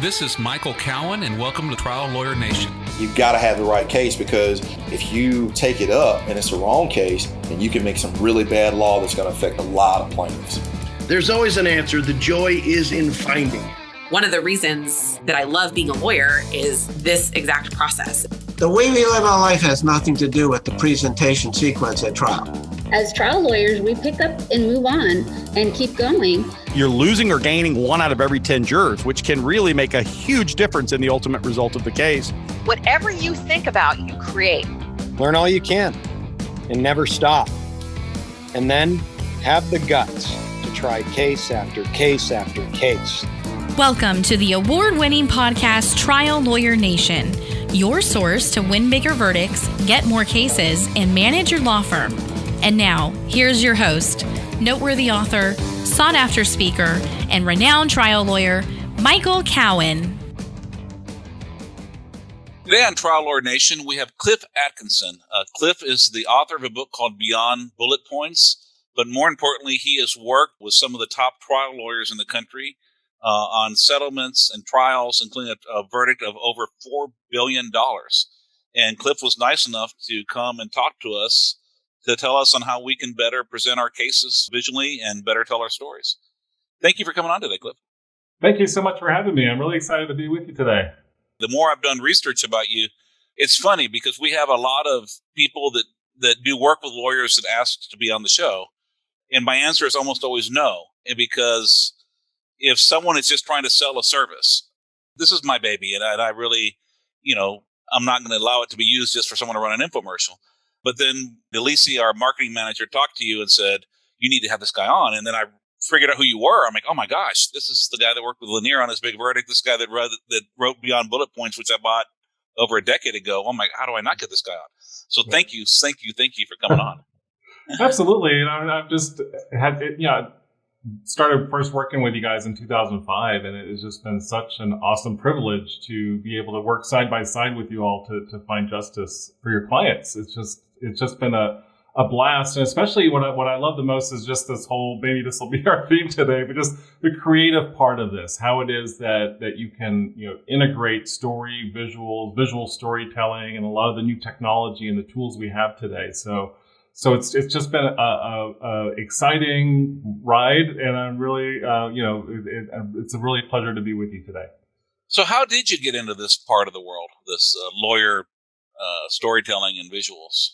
This is Michael Cowan, and welcome to Trial Lawyer Nation. You've got to have the right case, because if you take it up and it's the wrong case, then you can make some really bad law that's going to affect a lot of plaintiffs. There's always an answer. The joy is in finding. One of the reasons that I love being a lawyer is this exact process. The way we live our life has nothing to do with the presentation sequence at trial. As trial lawyers, we pick up and move on and keep going. You're losing or gaining 1 out of every 10 jurors, which can really make a huge difference in the ultimate result of the case. Whatever you think about, you create. Learn all you can and never stop. And then have the guts to try case after case after case. Welcome to the award-winning podcast Trial Lawyer Nation, your source to win bigger verdicts, get more cases, and manage your law firm. And now, here's your host, noteworthy author, sought-after speaker, and renowned trial lawyer, Michael Cowan. Today on Trial Lawyer Nation, we have Cliff Atkinson. Cliff is the author of a book called Beyond Bullet Points, but more importantly, he has worked with some of the top trial lawyers in the country on settlements and trials, including a verdict of over $4 billion. And Cliff was nice enough to come and talk to us to tell us on how we can better present our cases visually and better tell our stories. Thank you for coming on today, Cliff. Thank you so much for having me. I'm really excited to be with you today. The more I've done research about you, it's funny because we have a lot of people that do work with lawyers that ask to be on the show. And my answer is almost always no, because if someone is just trying to sell a service, this is my baby, and I really, I'm not going to allow it to be used just for someone to run an infomercial. But then Delisi, our marketing manager, talked to you and said, you need to have this guy on. And then I figured out who you were. I'm like, oh my gosh, this is the guy that worked with Lanier on his big verdict. This guy that wrote Beyond Bullet Points, which I bought over a decade ago. Oh my, how do I not get this guy on? So thank you for coming on. Absolutely. And I've just had, started first working with you guys in 2005, and it has just been such an awesome privilege to be able to work side by side with you all to find justice for your clients. It's just been a blast, and especially what I love the most is just this whole, maybe this will be our theme today, but just the creative part of this, how it is that you can integrate story, visual storytelling, and a lot of the new technology and the tools we have today. So it's just been a exciting ride, and I'm really it's a really pleasure to be with you today. So how did you get into this part of the world, this lawyer storytelling and visuals?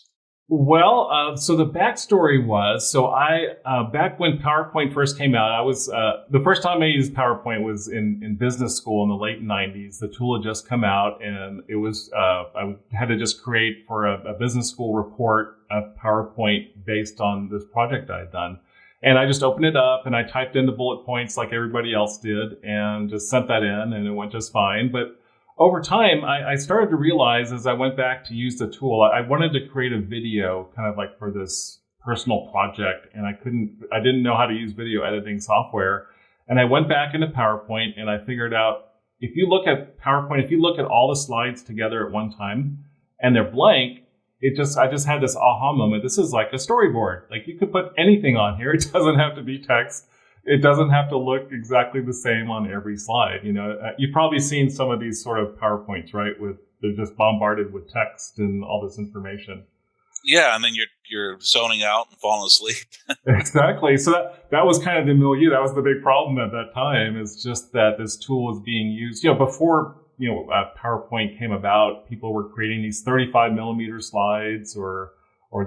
Well, so the backstory was, I back when PowerPoint first came out, I was the first time I used PowerPoint was in business school in the late 90s. The tool had just come out, and it was I had to just create for a business school report a PowerPoint based on this project I had done. And I just opened it up and I typed in the bullet points like everybody else did and just sent that in, and it went just fine. But over time, I started to realize as I went back to use the tool, I wanted to create a video kind of like for this personal project, and I didn't know how to use video editing software. And I went back into PowerPoint and I figured out, if you look at PowerPoint, if you look at all the slides together at one time and they're blank, I just had this aha moment. This is like a storyboard. Like, you could put anything on here. It doesn't have to be text. It doesn't have to look exactly the same on every slide. You've probably seen some of these sort of PowerPoints, right? They're just bombarded with text and all this information. Yeah, and then you're zoning out and falling asleep. Exactly. So that was kind of the milieu. That was the big problem at that time. Is just that this tool was being used. Before PowerPoint came about, people were creating these 35 millimeter slides or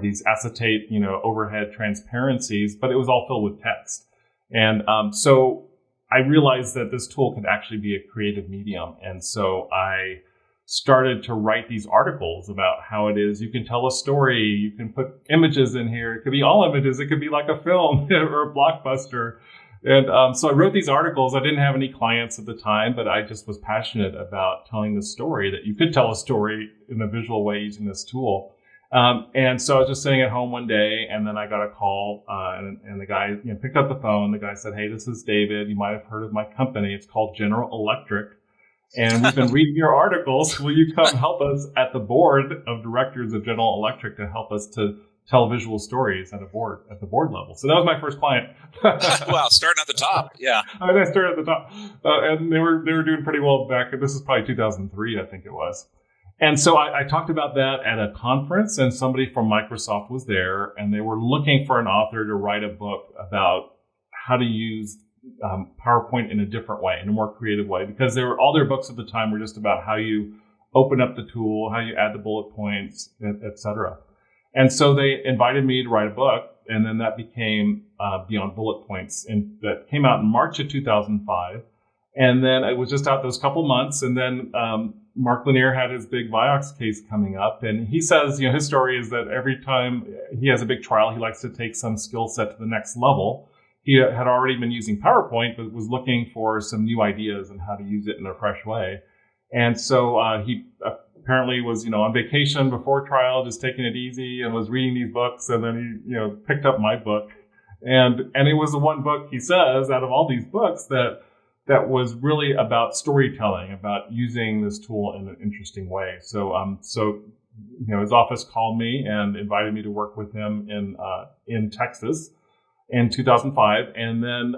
these acetate overhead transparencies, but it was all filled with text. And so I realized that this tool could actually be a creative medium. And so I started to write these articles about how it is you can tell a story. You can put images in here. It could be all images. It could be like a film or a blockbuster. And so I wrote these articles. I didn't have any clients at the time, but I just was passionate about telling the story, that you could tell a story in a visual way using this tool. And so I was just sitting at home one day, and then I got a call, and the guy picked up the phone. The guy said, "Hey, this is David. You might have heard of my company. It's called General Electric, and we've been reading your articles. Will you come help us at the board of directors of General Electric to help us to televisual stories at the board level. So that was my first client. Wow, starting at the top. Yeah. I started at the top. And they were doing pretty well back. This is probably 2003, I think it was. And so I talked about that at a conference, and somebody from Microsoft was there, and they were looking for an author to write a book about how to use PowerPoint in a different way, in a more creative way, because all their books at the time were just about how you open up the tool, how you add the bullet points, et cetera. And so they invited me to write a book, and then that became Beyond Bullet Points, and that came out in March of 2005. And then it was just out those couple months, and then Mark Lanier had his big Vioxx case coming up, and he says, his story is that every time he has a big trial, he likes to take some skill set to the next level. He had already been using PowerPoint, but was looking for some new ideas and how to use it in a fresh way. And so he apparently was, on vacation before trial, just taking it easy, and was reading these books. And then he, picked up my book, and it was the one book, he says, out of all these books that was really about storytelling, about using this tool in an interesting way. So his office called me and invited me to work with him in Texas in 2005. And then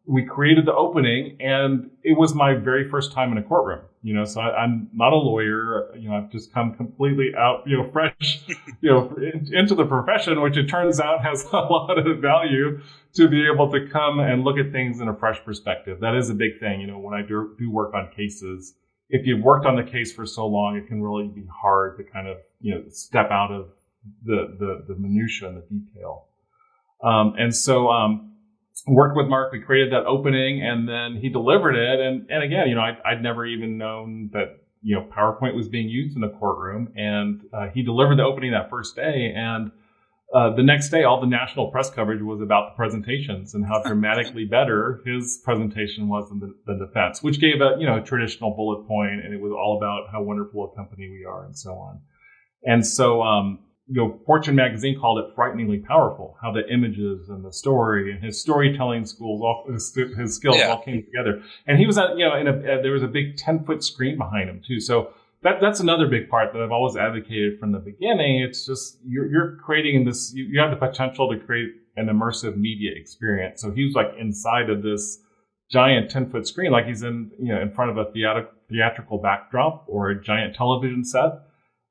we created the opening, and it was my very first time in a courtroom. So I'm not a lawyer. I've just come completely out, fresh, into the profession, which it turns out has a lot of value to be able to come and look at things in a fresh perspective. That is a big thing. When I do work on cases, if you've worked on the case for so long, it can really be hard to kind of, step out of the minutia and the detail. And so, worked with Mark, we created that opening, and then he delivered it. And again, I'd never even known that, PowerPoint was being used in a courtroom. And he delivered the opening that first day. And the next day, all the national press coverage was about the presentations and how dramatically better his presentation was than the defense, which gave a traditional bullet point, and it was all about how wonderful a company we are and so on. And so, Fortune magazine called it frighteningly powerful, how the images and the story and his storytelling his skills all came together. And he was at, there was a big 10-foot screen behind him too. So that's another big part that I've always advocated from the beginning. It's just, you're creating this, you have the potential to create an immersive media experience. So he was like inside of this giant 10-foot screen, like he's in front of a theatrical backdrop or a giant television set.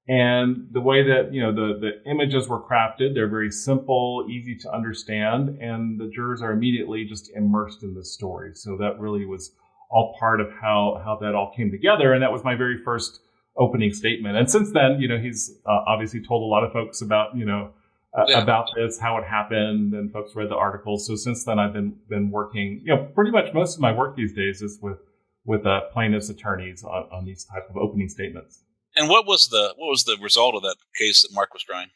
And the way that, the images were crafted, they're very simple, easy to understand, and the jurors are immediately just immersed in the story. So that really was all part of how that all came together. And that was my very first opening statement. And since then, he's obviously told a lot of folks about, about this, how it happened, and folks read the articles. So since then, I've been working, pretty much most of my work these days is with plaintiffs' attorneys on these type of opening statements. And what was the result of that case that Mark was trying?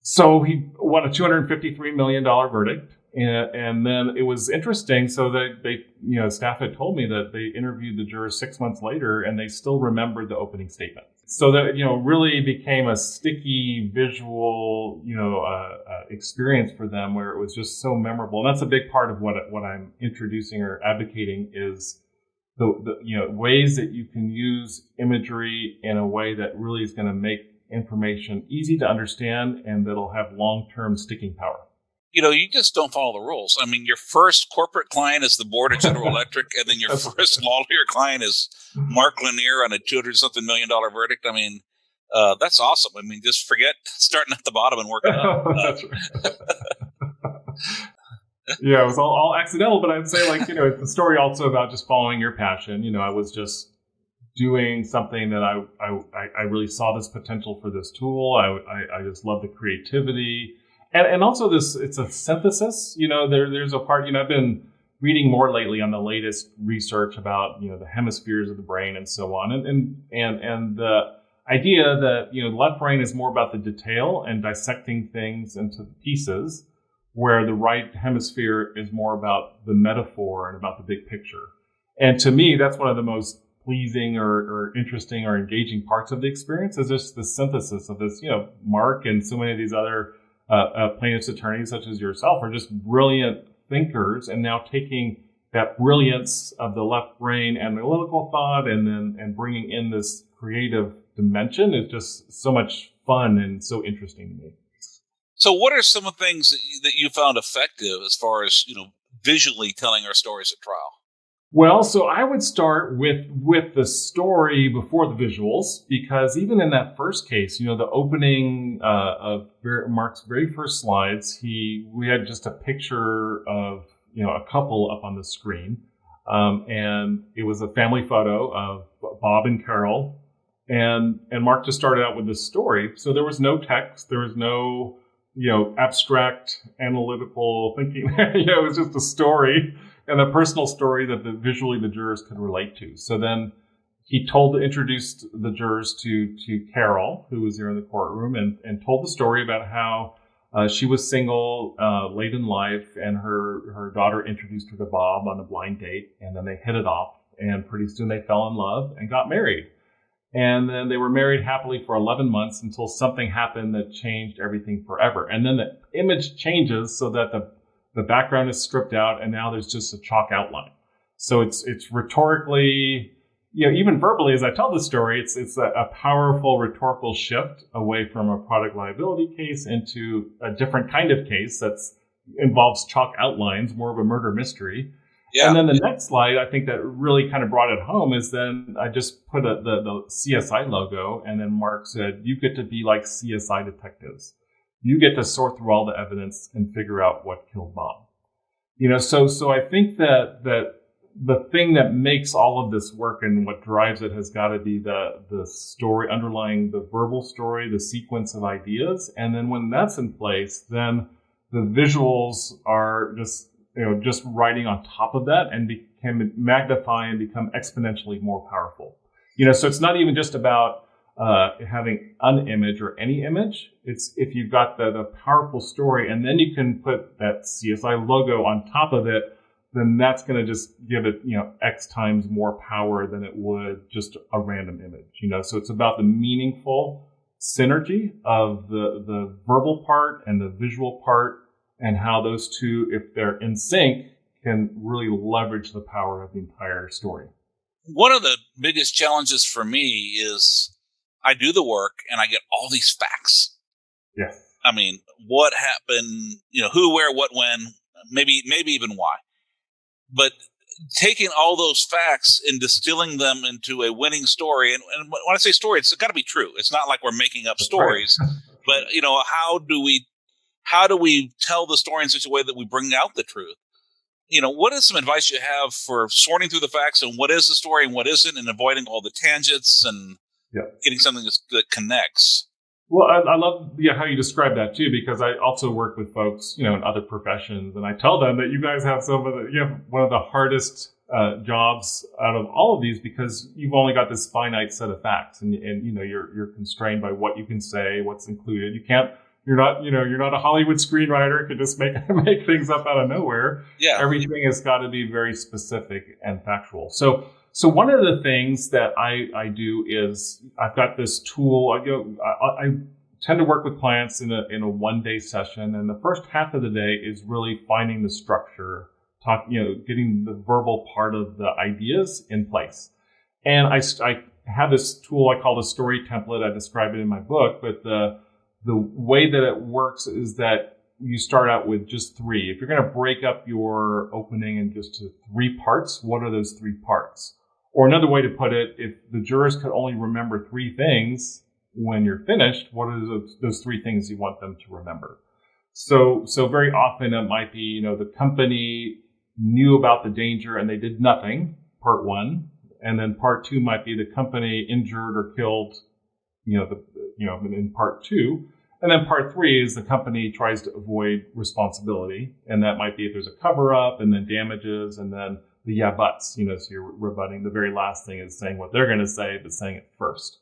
So he won a $253 million verdict, and then it was interesting. So they staff had told me that they interviewed the jurors 6 months later, and they still remembered the opening statement. So that really became a sticky visual experience for them, where it was just so memorable. And that's a big part of what I'm introducing or advocating is the ways that you can use imagery in a way that really is going to make information easy to understand and that'll have long-term sticking power. You just don't follow the rules. I mean, your first corporate client is the board of General Electric, and then your first lawyer client is Mark Lanier on a $200-something million verdict. I mean, that's awesome. I mean, just forget starting at the bottom and working up. That's right. Yeah, it was all accidental, but I'd say it's a story also about just following your passion. I was just doing something that I really saw this potential for this tool. I just love the creativity and also it's a synthesis. There's a part, I've been reading more lately on the latest research about, the hemispheres of the brain and so on. And the idea that, the left brain is more about the detail and dissecting things into pieces, where the right hemisphere is more about the metaphor and about the big picture. And to me, that's one of the most pleasing or interesting or engaging parts of the experience is just the synthesis of this. Mark and so many of these other plaintiffs' attorneys, such as yourself, are just brilliant thinkers, and now taking that brilliance of the left brain, analytical thought, and bringing in this creative dimension is just so much fun and so interesting to me. So what are some of the things that you found effective as far as, visually telling our stories at trial? Well, so I would start with the story before the visuals, because even in that first case, the opening of Mark's very first slides, we had just a picture of a couple up on the screen, and it was a family photo of Bob and Carol, and Mark just started out with this story. So there was no text, there was no abstract analytical thinking. It was just a story. And a personal story that visually the jurors could relate to. So then he introduced the jurors to Carol, who was there in the courtroom, and told the story about how she was single late in life, and her daughter introduced her to Bob on a blind date, and then they hit it off, and pretty soon they fell in love and got married. And then they were married happily for 11 months until something happened that changed everything forever. And then the image changes so that the background is stripped out, and now there's just a chalk outline. So it's rhetorically, even verbally, as I tell the story, it's a powerful rhetorical shift away from a product liability case into a different kind of case that involves chalk outlines, more of a murder mystery. Yeah. And then the next slide, I think that really kind of brought it home, is then I just put the CSI logo, and then Mark said, you get to be like CSI detectives. You get to sort through all the evidence and figure out what killed Bob. So I think that the thing that makes all of this work and what drives it has got to be the story underlying the verbal story, the sequence of ideas. And then when that's in place, then the visuals are just riding on top of that and can magnify and become exponentially more powerful. So it's not even just about having an image or any image. It's if you've got the powerful story, and then you can put that CSI logo on top of it, then that's going to just give it, X times more power than it would just a random image, So it's about the meaningful synergy of the verbal part and the visual part, and how those two, if they're in sync, can really leverage the power of the entire story. One of the biggest challenges for me is I do the work and I get all these facts. Yeah. I mean, what happened, who, where, what, when, maybe even why. But taking all those facts and distilling them into a winning story, and when I say story, it's got to be true. It's not like we're making up stories, right. But how do we tell the story in such a way that we bring out the truth? What is some advice you have for sorting through the facts and what is the story and what isn't, and avoiding all the tangents and getting something that connects? Well, I love how you describe that too, because I also work with folks, in other professions, and I tell them that you guys have you have one of the hardest jobs out of all of these, because you've only got this finite set of facts, and you're constrained by what you can say, what's included. You're not a Hollywood screenwriter who can just make things up out of nowhere. Yeah. Everything has got to be very specific and factual. So one of the things that I do is I've got this tool. I tend to work with clients in a 1-day session, and the first half of the day is really finding the structure, getting the verbal part of the ideas in place. And I have this tool I call the story template. I describe it in my book, but the way that it works is that you start out with just 3. If you're going to break up your opening in just 3 parts, what are those 3 parts? Or another way to put it, if the jurors could only remember 3 things when you're finished, what are those 3 things you want them to remember? So very often it might be, the company knew about the danger and they did nothing, part 1. And then part 2 might be the company injured or killed, in part 2. And then part 3 is the company tries to avoid responsibility. And that might be if there's a cover up, and then damages, and then the yeah buts, so you're rebutting. The very last thing is saying what they're going to say, but saying it first.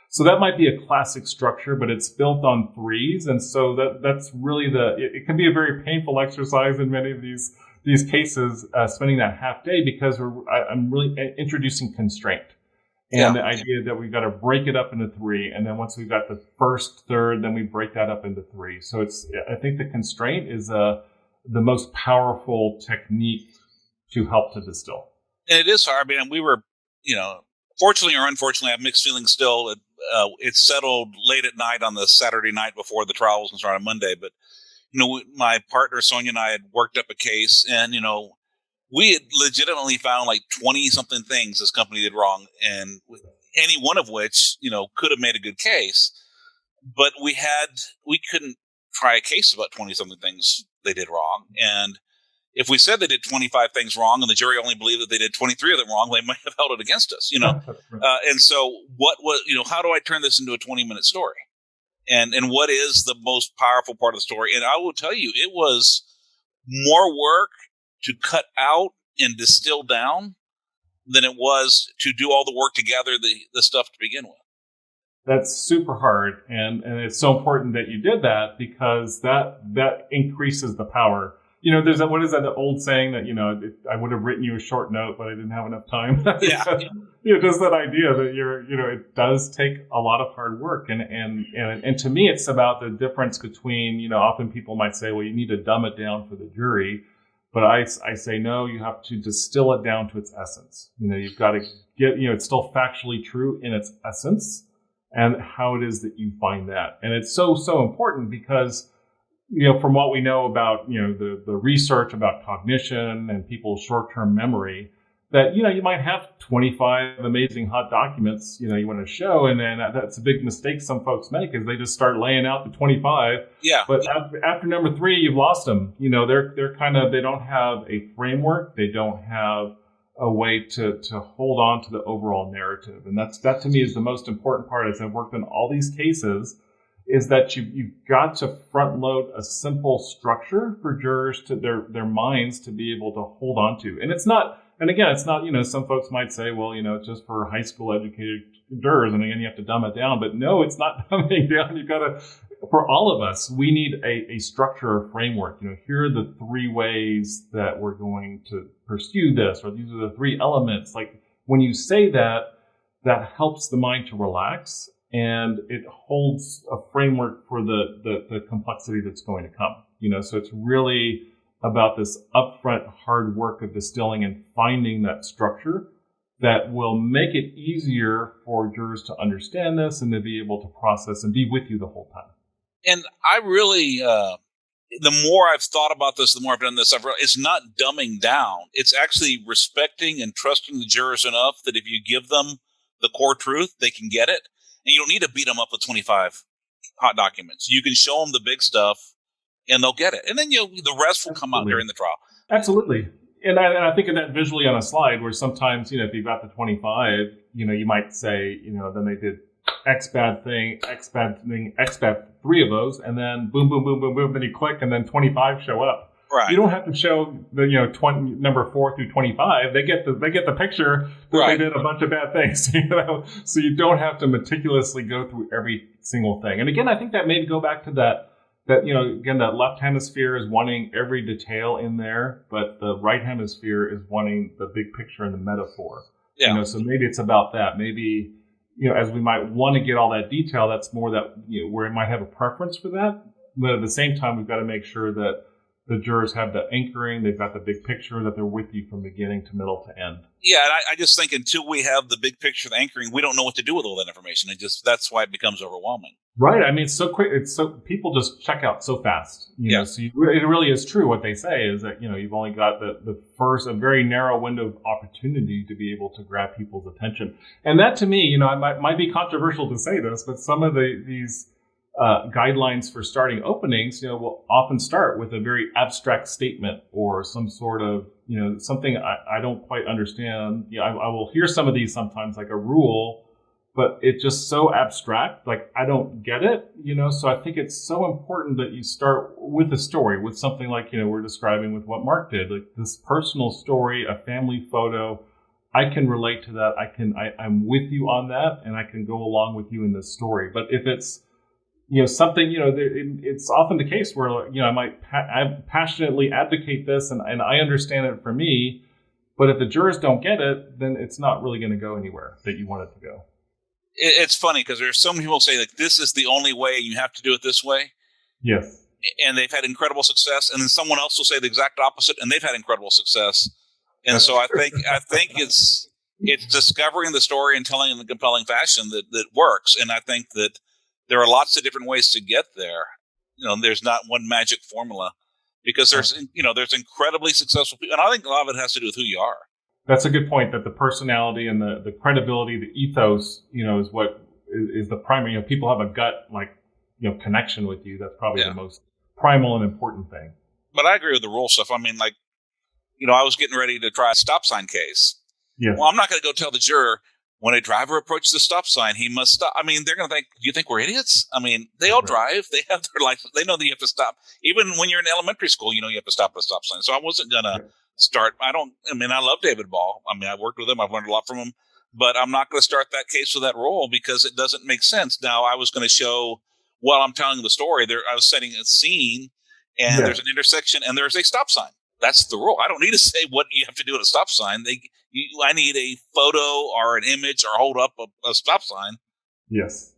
So that might be a classic structure, but it's built on 3s. And so that's really it can be a very painful exercise in many of these cases, spending that half day, because I'm really introducing constraint. And the idea that we've got to break it up into 3. And then once we've got the first third, then we break that up into 3. So I think the constraint is the most powerful technique to help to distill. And it is hard. I mean, we were, fortunately or unfortunately, I have mixed feelings still it's settled late at night on the Saturday night before the trial was going to start on Monday. But, my partner Sonia and I had worked up a case, and, we had legitimately found like 20 something things this company did wrong, and any one of which, could have made a good case. But we couldn't try a case about 20 something things they did wrong. And if we said they did 25 things wrong and the jury only believed that they did 23 of them wrong, they might have held it against us, And so how do I turn this into a 20-minute story? And what is the most powerful part of the story? And I will tell you, it was more work to cut out and distill down than it was to do all the work to gather the stuff to begin with. That's super hard. And it's so important that you did that, because that increases the power. There's what is that old saying that, I would have written you a short note, but I didn't have enough time. Yeah. Just that idea that it does take a lot of hard work. And to me, it's about the difference between, often people might say, well, you need to dumb it down for the jury. But I say, no, you have to distill it down to its essence. You've got to get, it's still factually true in its essence, and how it is that you find that. And it's so, so important because, from what we know about, the research about cognition and people's short-term memory, that, you might have 25 amazing hot documents, you want to show. And then that's a big mistake some folks make, is they just start laying out the 25. Yeah. But after number 3, you've lost them. They're kind of, they don't have a framework. They don't have a way to hold on to the overall narrative. And that to me is the most important part. As I've worked on all these cases, is that you've got to front load a simple structure for jurors to their minds to be able to hold on to. And it's not, some folks might say, well, it's just for high school educated jurors, and again, you have to dumb it down. But no, it's not dumbing down. You've got to, for all of us, we need a structure or framework. Here are the 3 ways that we're going to pursue this, or these are the 3 elements. Like, when you say that helps the mind to relax, and it holds a framework for the complexity that's going to come. So it's really about this upfront hard work of distilling and finding that structure that will make it easier for jurors to understand this and to be able to process and be with you the whole time. And I really, the more I've thought about this, the more I've done this, it's not dumbing down. It's actually respecting and trusting the jurors enough that if you give them the core truth, they can get it. And you don't need to beat them up with 25 hot documents. You can show them the big stuff, and they'll get it. And then the rest will come out during the trial. Absolutely. And I think of that visually on a slide, where sometimes, if you've got the 25, you might say, then they did X bad thing, X bad thing, X bad, 3 of those, and then boom, boom, boom, boom, boom, then you click, and then 25 show up. Right. You don't have to show the number 4 through 25. They get the picture that they did a bunch of bad things. So you don't have to meticulously go through every single thing. And again, I think that may go back to that that left hemisphere is wanting every detail in there, but the right hemisphere is wanting the big picture and the metaphor. Yeah. So maybe it's about that. Maybe as we might want to get all that detail, that's more that where it might have a preference for that. But at the same time, we've got to make sure that the jurors have the anchoring, they've got the big picture, that they're with you from beginning to middle to end. Yeah, and I just think until we have the big picture, the anchoring, we don't know what to do with all that information. That's why it becomes overwhelming. Right. I mean, it's so quick. People just check out so fast. So it really is true what they say is that, you've only got the first, a very narrow window of opportunity to be able to grab people's attention. And that to me, it might be controversial to say this, but some of these guidelines for starting openings, will often start with a very abstract statement or some sort of, something I don't quite understand. I will hear some of these sometimes, like a rule, but it's just so abstract, like I don't get it, So I think it's so important that you start with a story, with something like, we're describing with what Mark did, like this personal story, a family photo. I can relate to that. I'm with you on that, and I can go along with you in this story. But if it's something, it's often the case where, I might passionately advocate this and I understand it for me, but if the jurors don't get it, then it's not really going to go anywhere that you want it to go. It's funny because there's so many people say, like, this is the only way, you have to do it this way. Yes. And they've had incredible success. And then someone else will say the exact opposite, and they've had incredible success. And so I think it's discovering the story and telling it in a compelling fashion that works. And I think that there are lots of different ways to get there. There's not one magic formula, because there's incredibly successful people. And I think a lot of it has to do with who you are. That's a good point, that the personality and the credibility, the ethos, is what is the primary. People have a gut, connection with you. That's probably the most primal and important thing. But I agree with the rule stuff. I mean, I was getting ready to try a stop sign case. Yeah. Well, I'm not going to go tell the juror, when a driver approaches the stop sign, he must stop. I mean, they're going to think, do you think we're idiots? I mean, they all drive. They have their license. They know that you have to stop. Even when you're in elementary school, you have to stop at a stop sign. So I wasn't going to start. I love David Ball. I mean, I worked with him. I've learned a lot from him. But I'm not going to start that case with that rule, because it doesn't make sense. Now, I was going to show, while I'm telling the story, I was setting a scene, and there's an intersection, and there's a stop sign. That's the rule. I don't need to say what you have to do at a stop sign. I need a photo or an image or hold up a stop sign. Yes.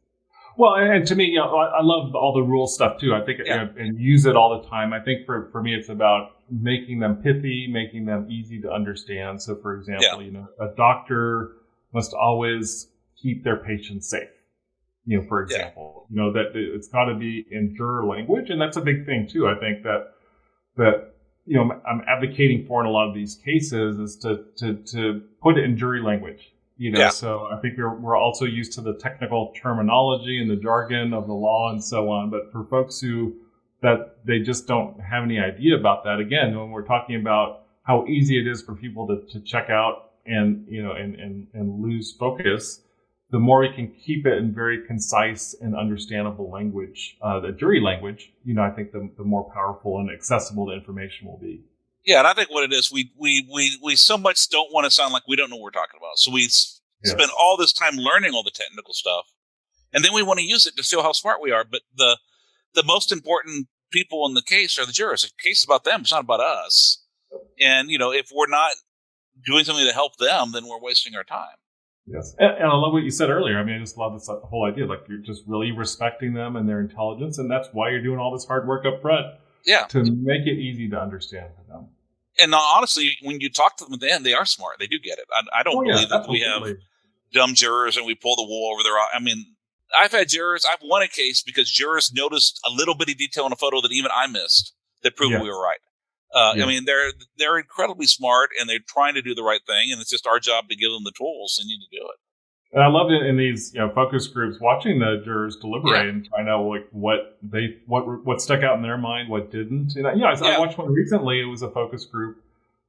Well, and to me, I love all the rule stuff too. I think and use it all the time. I think for me, it's about making them pithy, making them easy to understand. So, for example, a doctor must always keep their patients safe. For example, that it's got to be in juror language, and that's a big thing too. I think that I'm advocating for in a lot of these cases is to put it in jury language. So I think we're also used to the technical terminology and the jargon of the law and so on. But for folks that they just don't have any idea about that, again, when we're talking about how easy it is for people to check out and lose focus, the more we can keep it in very concise and understandable language, the jury language, I think the more powerful and accessible the information will be. Yeah, and I think what it is, we so much don't want to sound like we don't know what we're talking about. So we spend all this time learning all the technical stuff, and then we want to use it to show how smart we are. But the most important people in the case are the jurors. The case is about them. It's not about us. And, if we're not doing something to help them, then we're wasting our time. Yes. And I love what you said earlier. I mean, I just love this whole idea. You're just really respecting them and their intelligence. And that's why you're doing all this hard work up front. Yeah. To make it easy to understand for them. And honestly, when you talk to them at the end, they are smart. They do get it. I don't believe that we have dumb jurors and we pull the wool over their eye. I mean, I've had jurors. I've won a case because jurors noticed a little bitty detail in a photo that even I missed that proved we were right. I mean, they're incredibly smart, and they're trying to do the right thing, and it's just our job to give them the tools and need to do it. And I love it in these focus groups, watching the jurors deliberate and find out what stuck out in their mind, what didn't. And I watched one recently. It was a focus group,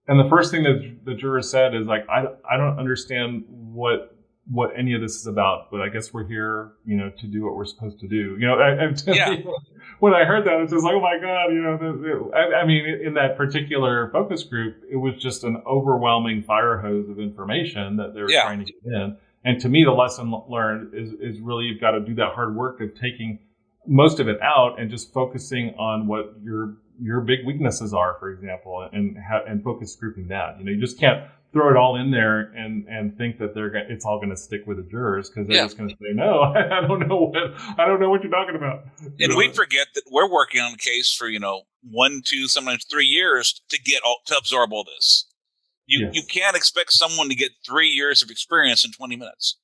and the first thing that the jurors said is I don't understand what any of this is about, but I guess we're here, to do what we're supposed to do. When I heard that, it's just like, oh my God, I mean, in that particular focus group, it was just an overwhelming fire hose of information that they were trying to get in. And to me, the lesson learned is really you've got to do that hard work of taking most of it out and just focusing on what your big weaknesses are, for example, and focus grouping that. You just can't throw it all in there and think that it's all going to stick with the jurors, because they're just going to say, no, I don't know what you're talking about. And we forget that we're working on a case for 1, 2, sometimes 3 years to absorb all this. You can't expect someone to get 3 years of experience in 20 minutes.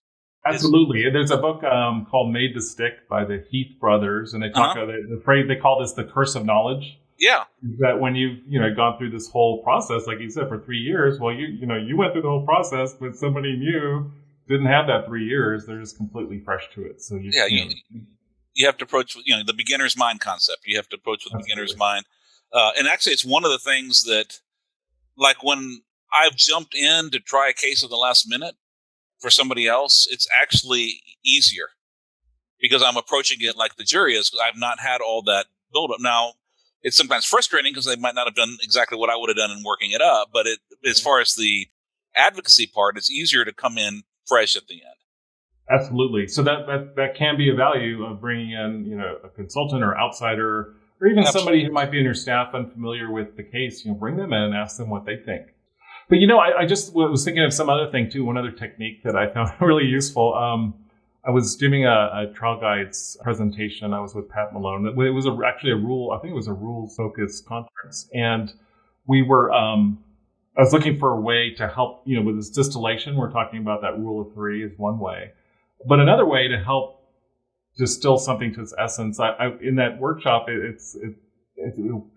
Absolutely. There's a book called Made to Stick by the Heath brothers, and they talk about the phrase, they call this the curse of knowledge. Yeah. That when you've gone through this whole process, like you said, for 3 years, well, you went through the whole process, but somebody new didn't have that 3 years. They're just completely fresh to it. So you have to approach the beginner's mind concept. You have to approach with the beginner's mind. And actually, it's one of the things that, like when I've jumped in to try a case at the last minute for somebody else, it's actually easier because I'm approaching it like the jury is. I've not had all that buildup. Now, it's sometimes frustrating because they might not have done exactly what I would have done in working it up. But as far as the advocacy part, it's easier to come in fresh at the end. Absolutely. So that can be a value of bringing in, a consultant or outsider, or even somebody who might be in your staff unfamiliar with the case. Bring them in and ask them what they think. But, I just was thinking of some other thing too. One other technique that I found really useful. I was doing a trial guides presentation. I was with Pat Malone. It was actually a rules-focused conference. And we were, I was looking for a way to help, with this distillation. We're talking about that rule of three is one way, but another way to help distill something to its essence. In that workshop, it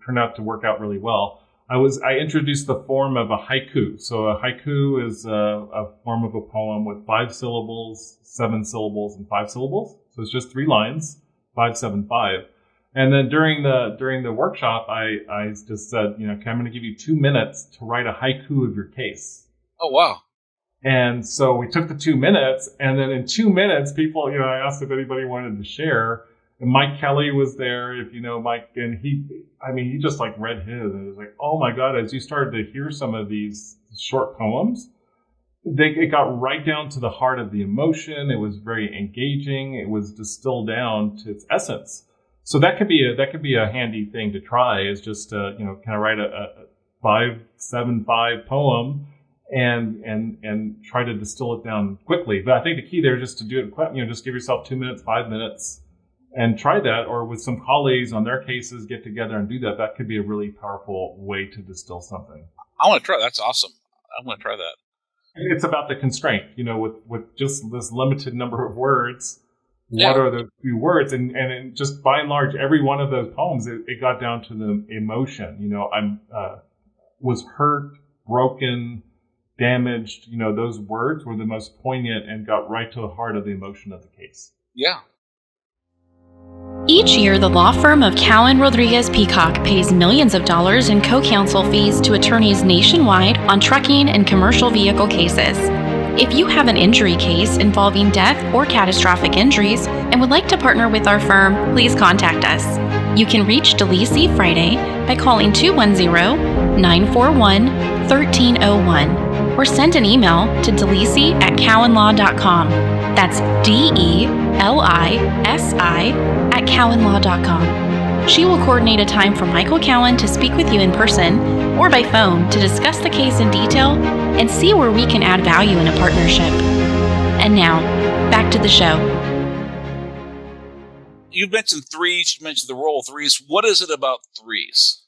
turned out to work out really well. I introduced the form of a haiku. So a haiku is a form of a poem with 5 syllables, 7 syllables, and 5 syllables. So it's just 3 lines, 5, 7, 5. And then during the workshop, I just said, okay, I'm going to give you 2 minutes to write a haiku of your case. Oh, wow. And so we took the 2 minutes, and then in 2 minutes, people, I asked if anybody wanted to share. And Mike Kelly was there, if you know Mike, and he just like read his, and it was like, oh my God, as you started to hear some of these short poems, it got right down to the heart of the emotion. It was very engaging. It was distilled down to its essence. So that could be a handy thing to try, is just to, kind of write a 5-7-5 poem and try to distill it down quickly. But I think the key there is just to do it, just give yourself 2 minutes, 5 minutes, and try that, or with some colleagues on their cases, get together and do that. That could be a really powerful way to distill something. I want to try. That's awesome. I want to try that. It's about the constraint, with just this limited number of words. What are the few words? And just by and large, every one of those poems, it got down to the emotion. Was hurt, broken, damaged. Those words were the most poignant and got right to the heart of the emotion of the case. Yeah. Each year, the law firm of Cowan Rodriguez Peacock pays millions of dollars in co-counsel fees to attorneys nationwide on trucking and commercial vehicle cases. If you have an injury case involving death or catastrophic injuries and would like to partner with our firm, please contact us. You can reach DeLisi Friday by calling 210-941-1301 or send an email to delisi@cowanlaw.com. That's DELISI@cowanlaw.com. She will coordinate a time for Michael Cowan to speak with you in person or by phone to discuss the case in detail and see where we can add value in a partnership. And now, back to the show. You mentioned threes, you mentioned the role of threes. What is it about threes?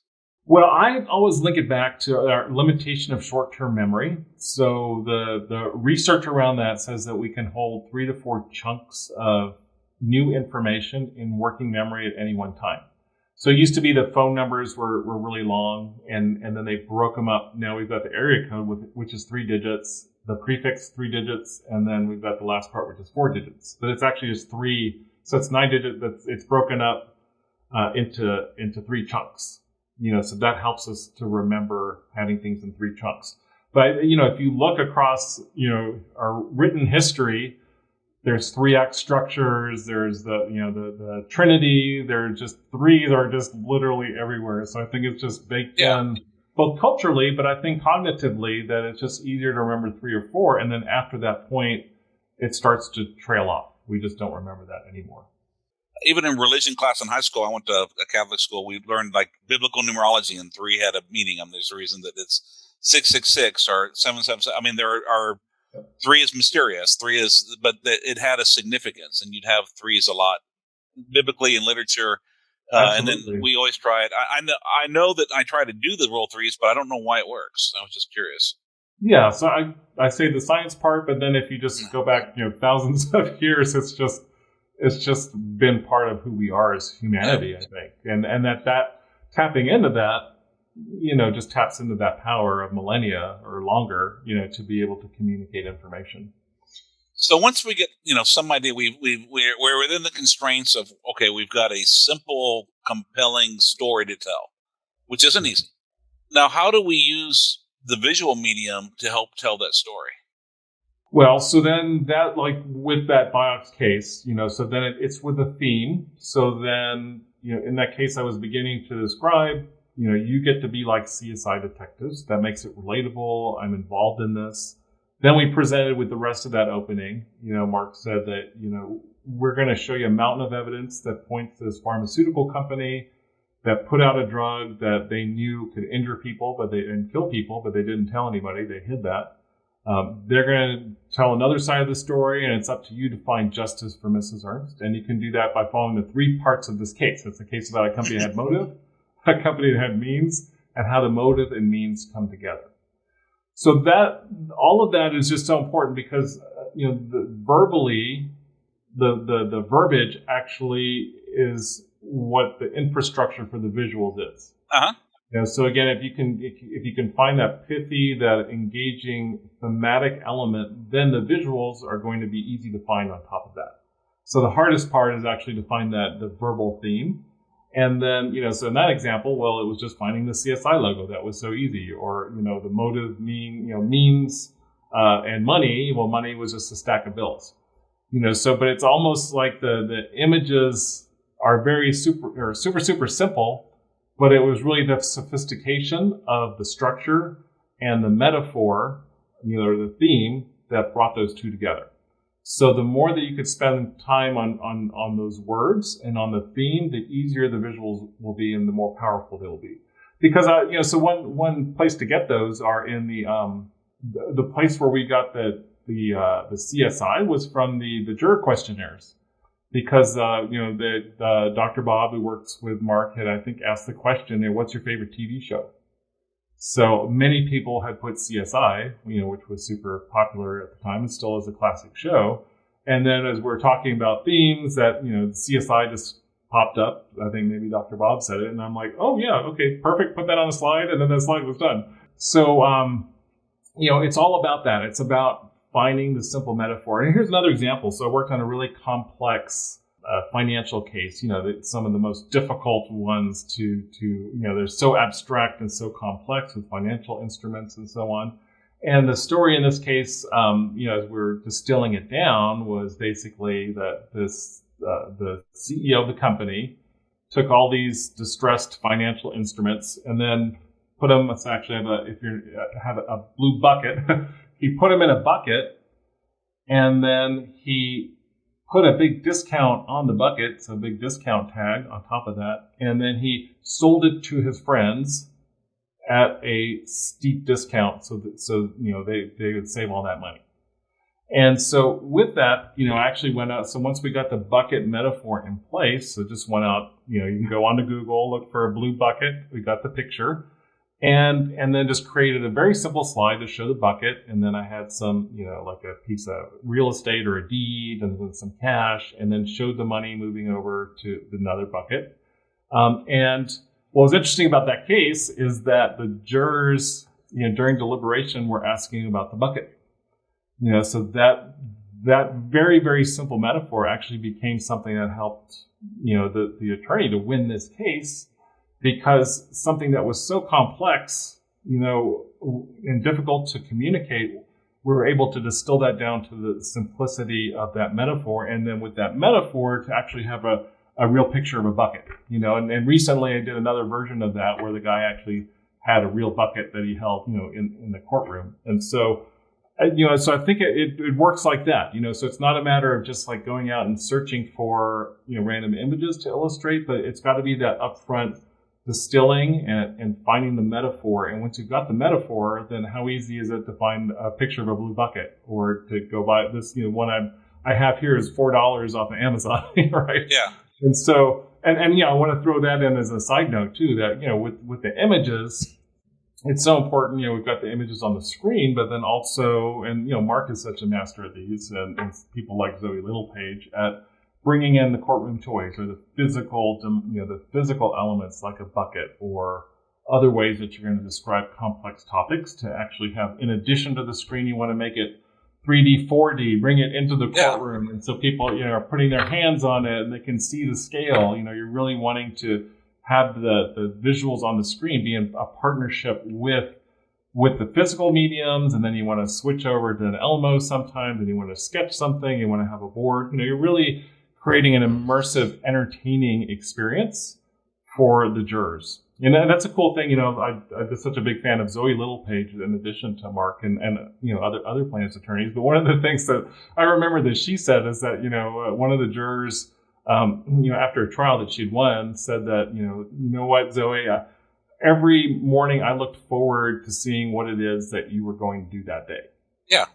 Well, I always link it back to our limitation of short-term memory. So the research around that says that we can hold 3 to 4 chunks of new information in working memory at any one time. So it used to be the phone numbers were really long, and then they broke them up. Now we've got the area code, which is 3 digits, the prefix 3 digits, and then we've got the last part, which is 4 digits. But it's actually just 3, so it's 9 digits. It's broken up into 3 chunks. So that helps us to remember having things in 3 chunks. But if you look across our written history, there's 3-act structures. There's the Trinity. There's just 3s are just literally everywhere. So I think it's just baked in both culturally, but I think cognitively that it's just easier to remember 3 or 4. And then after that point, it starts to trail off. We just don't remember that anymore. Even in religion class in high school, I went to a Catholic school. We learned like biblical numerology, and 3 had a meaning. There's a reason that it's 666 or 777. There are 3 is mysterious. 3 is, but it had a significance, and you'd have 3s a lot biblically in literature. And then we always try it. I know that I try to do the rule 3s, but I don't know why it works. I was just curious. Yeah, so I say the science part, but then if you just go back, thousands of years, it's just been part of who we are as humanity, I think. And that tapping into that, just taps into that power of millennia or longer, to be able to communicate information. So once we get, some idea, we're within the constraints of, okay, we've got a simple, compelling story to tell, which isn't easy. Now, how do we use the visual medium to help tell that story? Well, so then that, like with that Vioxx case, so then it's with a theme. So then, in that case I was beginning to describe, you get to be like CSI detectives. That makes it relatable. I'm involved in this. Then we presented with the rest of that opening. Mark said that, we're going to show you a mountain of evidence that points to this pharmaceutical company that put out a drug that they knew could injure people, and kill people, but they didn't tell anybody. They hid that. They're going to tell another side of the story, and it's up to you to find justice for Mrs. Ernst. And you can do that by following the 3 parts of this case. It's a case about a company that had motive, a company that had means, and how the motive and means come together. So that all of that is just so important because verbally, the verbiage actually is what the infrastructure for the visuals is. So again, if you can find that pithy, that engaging thematic element, then the visuals are going to be easy to find on top of that. So the hardest part is actually to find the verbal theme. And then, so in that example, well, it was just finding the CSI logo. That was so easy. Or, the motive means, and money. Well, money was just a stack of bills. But it's almost like the images are very super simple, but it was really the sophistication of the structure and the metaphor, or the theme that brought those two together. So the more that you could spend time on those words and on the theme, the easier the visuals will be and the more powerful they'll be. Because, so one place to get those are in the place where we got the CSI was from the juror questionnaires. Because, Dr. Bob, who works with Mark, had, I think, asked the question, what's your favorite TV show? So many people had put CSI, which was super popular at the time and still is a classic show. And then as we're talking about themes that, CSI just popped up. I think maybe Dr. Bob said it. And I'm like, oh, yeah, okay, perfect. Put that on the slide. And then the slide was done. So, it's all about that. It's about finding the simple metaphor. And here's another example. So I worked on a really complex financial case, some of the most difficult ones to they're so abstract and so complex with financial instruments and so on. And the story in this case, as we're distilling it down, was basically that the CEO of the company took all these distressed financial instruments and then put them, let's actually have a blue bucket. He put them in a bucket and then he put a big discount on the bucket, so a big discount tag on top of that, and then he sold it to his friends at a steep discount so they would save all that money. And so with that, I actually went out. So once we got the bucket metaphor in place, so just went out, you can go onto Google, look for a blue bucket. We got the picture. And then just created a very simple slide to show the bucket. And then I had some, like a piece of real estate or a deed and then some cash, and then showed the money moving over to another bucket. And what was interesting about that case is that the jurors, during deliberation were asking about the bucket. So that very, very simple metaphor actually became something that helped, the attorney to win this case. Because something that was so complex, and difficult to communicate, we were able to distill that down to the simplicity of that metaphor. And then with that metaphor to actually have a real picture of a bucket, and recently I did another version of that where the guy actually had a real bucket that he held, in the courtroom. And so, so I think it works like that, so it's not a matter of just like going out and searching for, random images to illustrate, but it's got to be that upfront distilling and finding the metaphor. And once you've got the metaphor, then how easy is it to find a picture of a blue bucket or to go buy this, one I have here is $4 off of Amazon, right? Yeah. And so, and I want to throw that in as a side note too, that, with the images, it's so important, we've got the images on the screen, but then also, and, Mark is such a master at these and people like Zoe Littlepage at bringing in the courtroom toys or the physical elements like a bucket or other ways that you're going to describe complex topics to actually have, in addition to the screen, you want to make it 3D, 4D, bring it into the courtroom. And so people, are putting their hands on it and they can see the scale. You're really wanting to have the visuals on the screen be in a partnership with the physical mediums. And then you want to switch over to an Elmo sometimes and you want to sketch something, you want to have a board, you're really creating an immersive, entertaining experience for the jurors. And that's a cool thing. I'm just such a big fan of Zoe Littlepage in addition to Mark and other plaintiffs' attorneys. But one of the things that I remember that she said is that, one of the jurors, after a trial that she'd won said that, you know what, Zoe, every morning I looked forward to seeing what it is that you were going to do that day. Yeah.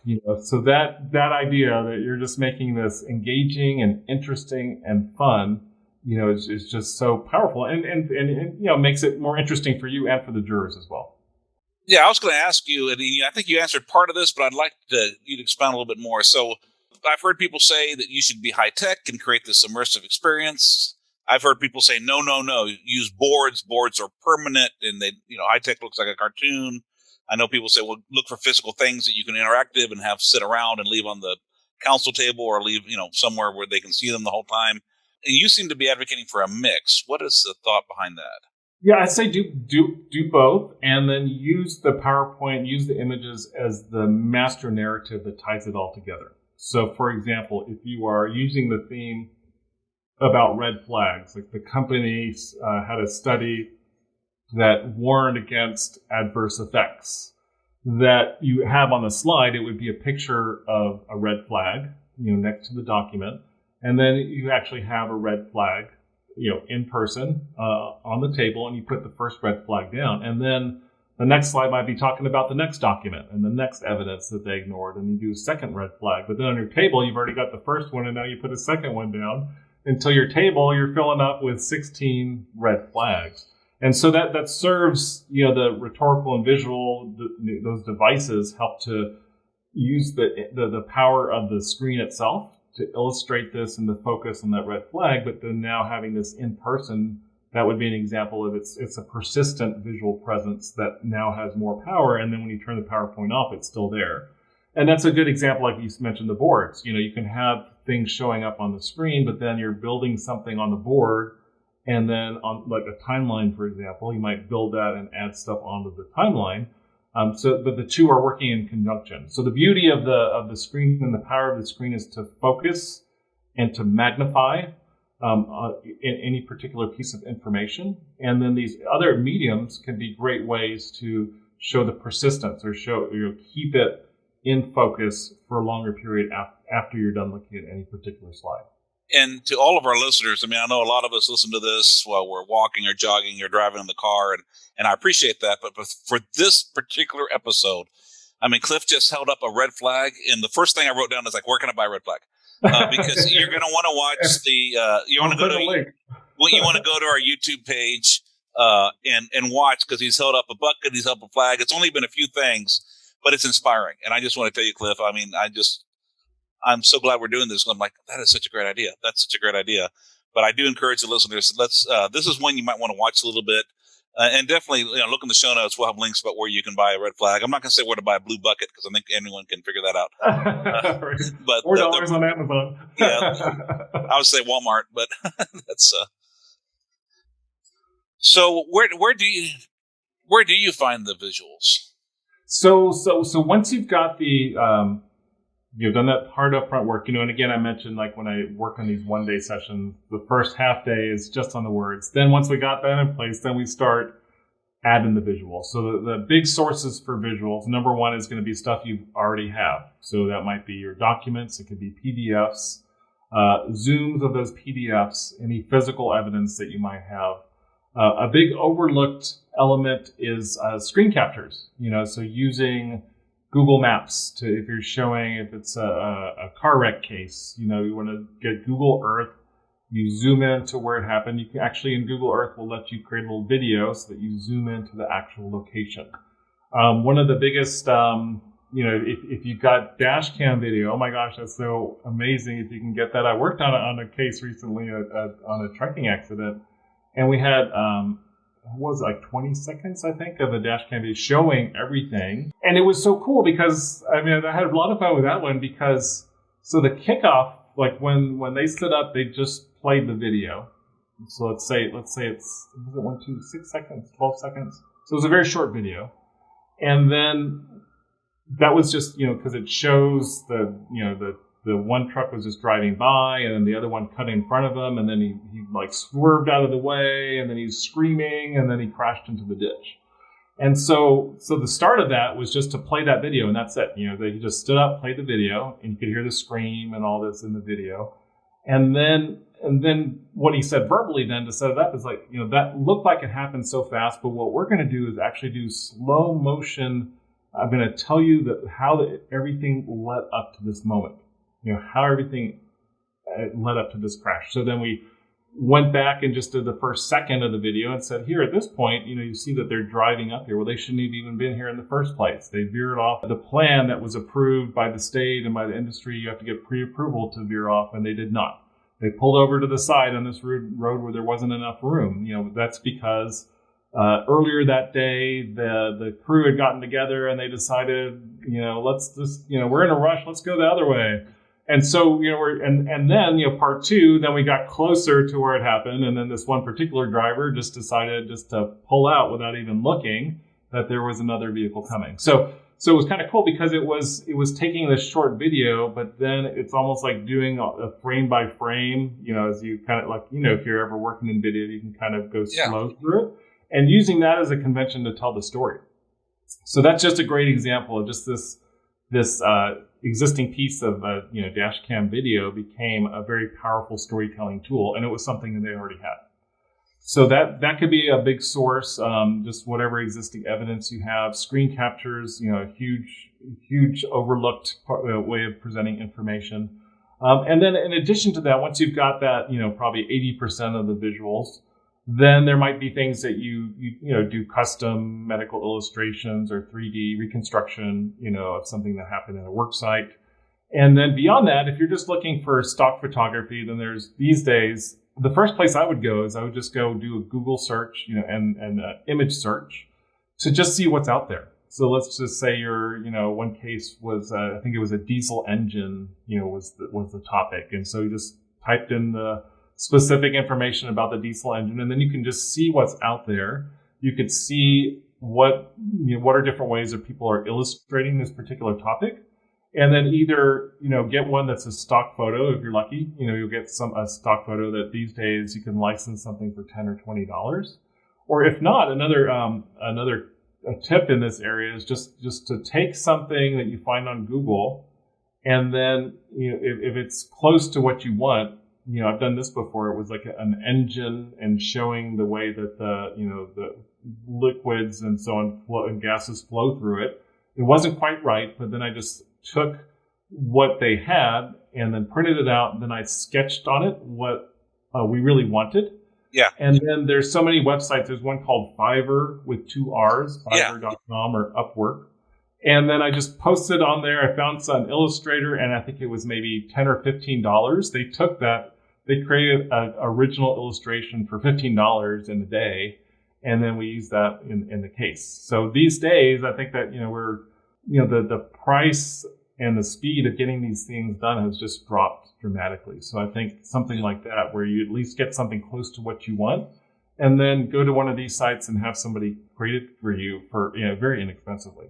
So that idea that you're just making this engaging and interesting and fun, is just so powerful and makes it more interesting for you and for the jurors as well. Yeah, I was going to ask you, and I think you answered part of this, but I'd like you to expound a little bit more. So I've heard people say that you should be high tech and create this immersive experience. I've heard people say, no, use boards. Boards are permanent, and high tech looks like a cartoon. I know people say, well, look for physical things that you can interactive and have sit around and leave on the council table or leave, somewhere where they can see them the whole time. And you seem to be advocating for a mix. What is the thought behind that? Yeah, I say do both, and then use the PowerPoint, use the images as the master narrative that ties it all together. So, for example, if you are using the theme about red flags, like the company had a study that warned against adverse effects, that you have on the slide, it would be a picture of a red flag, next to the document, and then you actually have a red flag, in person on the table, and you put the first red flag down, and then the next slide might be talking about the next document and the next evidence that they ignored, and you do a second red flag. But then on your table, you've already got the first one, and now you put a second one down until your table you're filling up with 16 red flags. And so that serves, the rhetorical and visual, those devices help to use the power of the screen itself to illustrate this and the focus on that red flag. But then now having this in person, that would be an example of it's a persistent visual presence that now has more power. And then when you turn the PowerPoint off, it's still there. And that's a good example, like you mentioned, the boards. You can have things showing up on the screen, but then you're building something on the board. And then on like a timeline, for example, you might build that and add stuff onto the timeline. But the two are working in conjunction. So the beauty of the screen and the power of the screen is to focus and to magnify in any particular piece of information. And then these other mediums can be great ways to show the persistence or keep it in focus for a longer period after you're done looking at any particular slide. And to all of our listeners, I know a lot of us listen to this while we're walking or jogging or driving in the car, and I appreciate that. But for this particular episode, Cliff just held up a red flag, and the first thing I wrote down is like, where can I buy a red flag? Because you're going to want to watch you want to go to our YouTube page and watch, because he's held up a bucket, he's held up a flag. It's only been a few things, but it's inspiring. And I just want to tell you, Cliff, I'm so glad we're doing this. I'm like, that is such a great idea. That's such a great idea. But I do encourage the listeners, this is one you might want to watch a little bit. And definitely, look in the show notes. We'll have links about where you can buy a red flag. I'm not going to say where to buy a blue bucket, because I think anyone can figure that out. But $4 on Amazon. Yeah, I would say Walmart, but that's. So where do you find the visuals? So once you've got the you've done that hard upfront work, and again, I mentioned, like, when I work on these one-day sessions, the first half day is just on the words. Then once we got that in place, then we start adding the visuals. So the big sources for visuals, number one is going to be stuff you already have. So that might be your documents. It could be PDFs, zooms of those PDFs, any physical evidence that you might have. A big overlooked element is screen captures, so using Google Maps if you're showing, if it's a car wreck case, you want to get Google Earth, you zoom in to where it happened. You can actually, in Google Earth, will let you create a little video so that you zoom into the actual location. One of the biggest, if you've got dash cam video, oh my gosh, that's so amazing if you can get that. I worked on a case recently on a trucking accident, and we had, was it like 20 seconds, I think, of a dash cam video showing everything. And it was so cool because, I had a lot of fun with that one because, so the kickoff, like when they stood up, they just played the video. So let's say it's 6 seconds, 12 seconds. So it was a very short video. And then that was just, because it shows the one truck was just driving by, and then the other one cut in front of him, and then he like swerved out of the way, and then he's screaming, and then he crashed into the ditch. And so the start of that was just to play that video, and that's it. He just stood up, played the video, and you could hear the scream and all this in the video. And then what he said verbally then to set it up is like, that looked like it happened so fast, but what we're going to do is actually do slow motion. I'm going to tell you how everything led up to this moment. How everything led up to this crash. So then we went back and just did the first second of the video and said, here, at this point, you see that they're driving up here. Well, they shouldn't have even been here in the first place. They veered off the plan that was approved by the state and by the industry. You have to get pre-approval to veer off, and they did not. They pulled over to the side on this road where there wasn't enough room. That's because earlier that day, the crew had gotten together and they decided, let's just, we're in a rush. Let's go the other way. And so, then part two, then we got closer to where it happened. And then this one particular driver just decided just to pull out without even looking that there was another vehicle coming. So it was kind of cool because it was taking this short video, but then it's almost like doing a frame by frame, as you kind of if you're ever working in video, you can kind of go slow through it, and using that as a convention to tell the story. So that's just a great example of just this existing piece of dash cam video became a very powerful storytelling tool, and it was something that they already had. So that could be a big source. Just whatever existing evidence you have, screen captures, a huge overlooked way of presenting information. And then in addition to that, once you've got that, probably 80% of the visuals, then there might be things that you do custom medical illustrations or 3D reconstruction, of something that happened in a work site. And then beyond that, if you're just looking for stock photography, then there's these days, the first place I would go is I would just go do a Google search, and image search to just see what's out there. So let's just say one case was, I think it was a diesel engine, was the topic. And so you just typed in the specific information about the diesel engine, and then you can just see what's out there. You could see what are different ways that people are illustrating this particular topic, and then either get one that's a stock photo. If you're lucky, you'll get a stock photo that these days you can license something for $10 or $20. Or if not, another tip in this area is just to take something that you find on Google, and then if it's close to what you want. I've done this before. It was like an engine and showing the way that the liquids and so on and gases flow through it. It wasn't quite right, but then I just took what they had and then printed it out. And then I sketched on it what we really wanted. Yeah. And then there's so many websites. There's one called Fiverr with 2 R's, Fiverr.com or Upwork. And then I just posted on there. I found some illustrator, and I think it was maybe $10 or $15. They took that. They created an original illustration for $15 in a day, and then we use that in the case. So these days, I think that the price and the speed of getting these things done has just dropped dramatically. So I think something like that, where you at least get something close to what you want, and then go to one of these sites and have somebody create it for you for very inexpensively.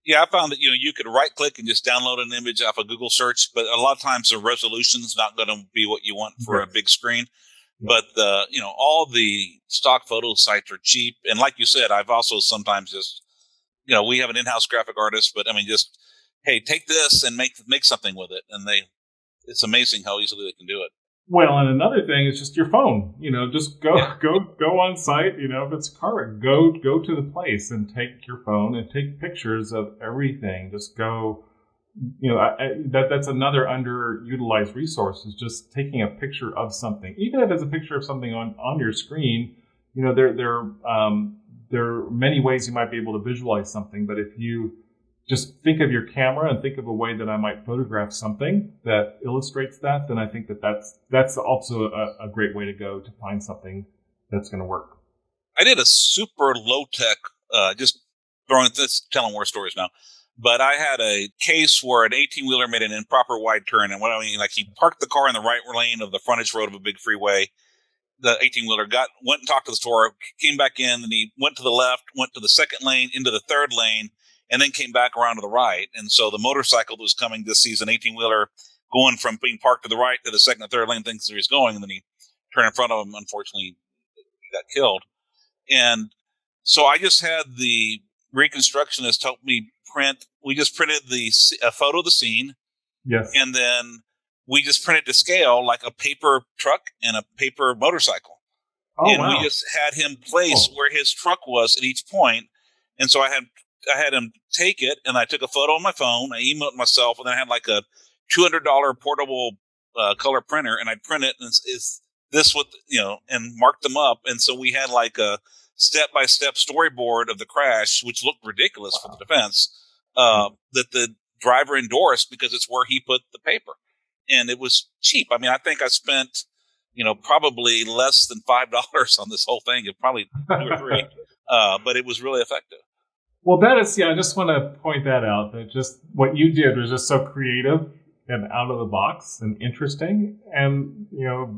Yeah, I found that you could right click and just download an image off a Google search, but a lot of times the resolution's not going to be what you want for a big screen. Yeah. But all the stock photo sites are cheap, and like you said, I've also sometimes just we have an in-house graphic artist, but just hey, take this and make something with it, and it's amazing how easily they can do it. Well, and another thing is just your phone. Just go on site. If it's a car wreck, go to the place and take your phone and take pictures of everything. Just go. That's another underutilized resource, is just taking a picture of something, even if it's a picture of something on your screen. There are many ways you might be able to visualize something, but if you just think of your camera and think of a way that I might photograph something that illustrates that, then I think that's also a great way to go to find something that's going to work. I did a super low tech, just telling war stories now, but I had a case where an 18-wheeler made an improper wide turn. And what I mean, he parked the car in the right lane of the frontage road of a big freeway. The 18-wheeler went and talked to the store, came back in, and he went to the left, went to the second lane, into the third lane, and then came back around to the right. And so the motorcycle that was coming to see an 18-wheeler going from being parked to the right to the second and third lane, thinks where he's going, and then he turned in front of him. Unfortunately, he got killed. And so I just had the reconstructionist help me print. We just printed a photo of the scene. Yes. And then we just printed to scale, like a paper truck and a paper motorcycle. Oh, and wow. we just had him place where his truck was at each point. And so I had him take it, and I took a photo on my phone. I emailed myself, and then I had like a $200 portable color printer, and I print it. And this with, and marked them up. And so we had like a step-by-step storyboard of the crash, which looked ridiculous for the defense, that the driver endorsed because it's where he put the paper. And it was cheap. I mean, I think I spent, probably less than $5 on this whole thing. It probably 2 or 3, but it was really effective. Well, that is, I just want to point that out, that just what you did was just so creative and out of the box and interesting. And,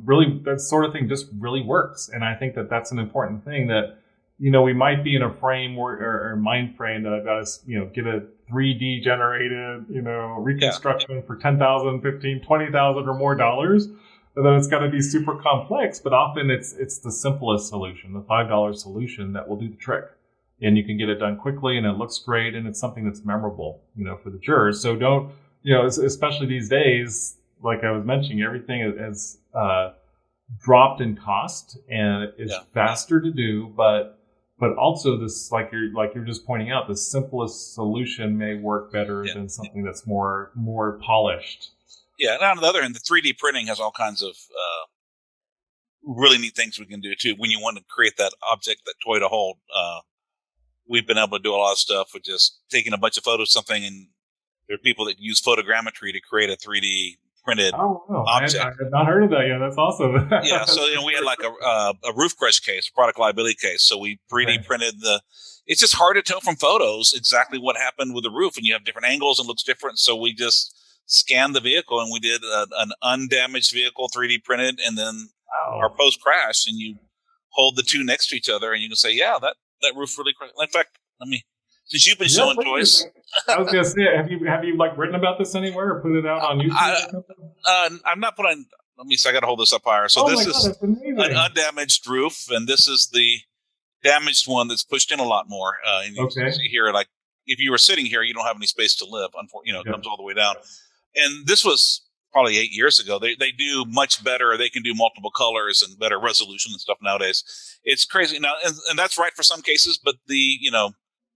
really that sort of thing just really works. And I think that that's an important thing that, we might be in a frame or mind frame that I've got to, get a 3D generated, reconstruction for $10,000, $15,000, $20,000 or more dollars. And then it's got to be super complex, but often it's the simplest solution, the $5 solution that will do the trick. And you can get it done quickly, and it looks great, and it's something that's memorable, for the jurors. So don't, especially these days, like I was mentioning, everything has dropped in cost, and it's faster to do, but also this, like you're just pointing out, the simplest solution may work better than something that's more polished. Yeah, and on the other hand, the 3D printing has all kinds of really neat things we can do too. When you want to create that object, that toy to hold, we've been able to do a lot of stuff with just taking a bunch of photos of something, and there are people that use photogrammetry to create a 3D printed object. I had not heard of that yet. That's awesome. Yeah, so we had like a roof crush case, a product liability case. So we 3D printed it's just hard to tell from photos exactly what happened with the roof, and you have different angles and it looks different. So we just scanned the vehicle, and we did an undamaged vehicle 3D printed, and then our post crash, and you hold the two next to each other, and you can say, yeah, that roof really crashed. In fact, since you've been showing toys, I was gonna say, have you like written about this anywhere or put it out on YouTube? I'm not putting. Let me see. I got to hold this up higher. So this is an undamaged roof, and this is the damaged one that's pushed in a lot more. And you can see here, like if you were sitting here, you don't have any space to live. It comes all the way down. And this was probably 8 years ago. They do much better. They can do multiple colors and better resolution and stuff nowadays. It's crazy now, and that's right for some cases. But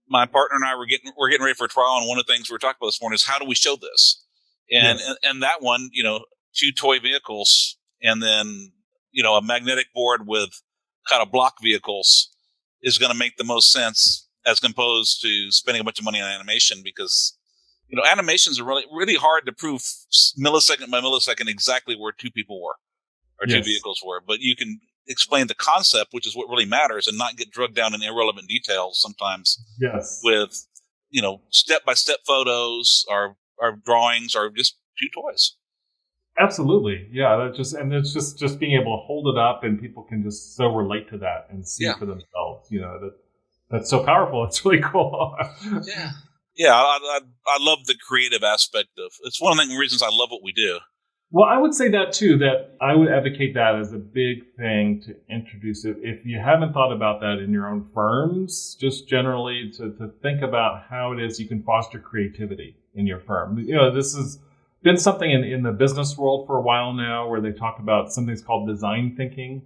my partner and I we're getting ready for a trial, and one of the things we were talking about this morning is how do we show this? And and that one, 2 toy vehicles, and then a magnetic board with kind of block vehicles is going to make the most sense as opposed to spending a bunch of money on animation, because animations are really, really hard to prove millisecond by millisecond exactly where 2 people were or 2 vehicles were. But you can explain the concept, which is what really matters, and not get drugged down in irrelevant details sometimes. With step-by-step photos or drawings or just 2 toys. Absolutely. Yeah. It's just being able to hold it up, and people can just so relate to that and see for themselves, that's so powerful. It's really cool. Yeah, I love the creative aspect of it's one of the reasons I love what we do. Well, I would say that too, that I would advocate that as a big thing to introduce it. If you haven't thought about that in your own firms, just generally to think about how it is you can foster creativity in your firm. This has been something in the business world for a while now, where they talk about something that's called design thinking.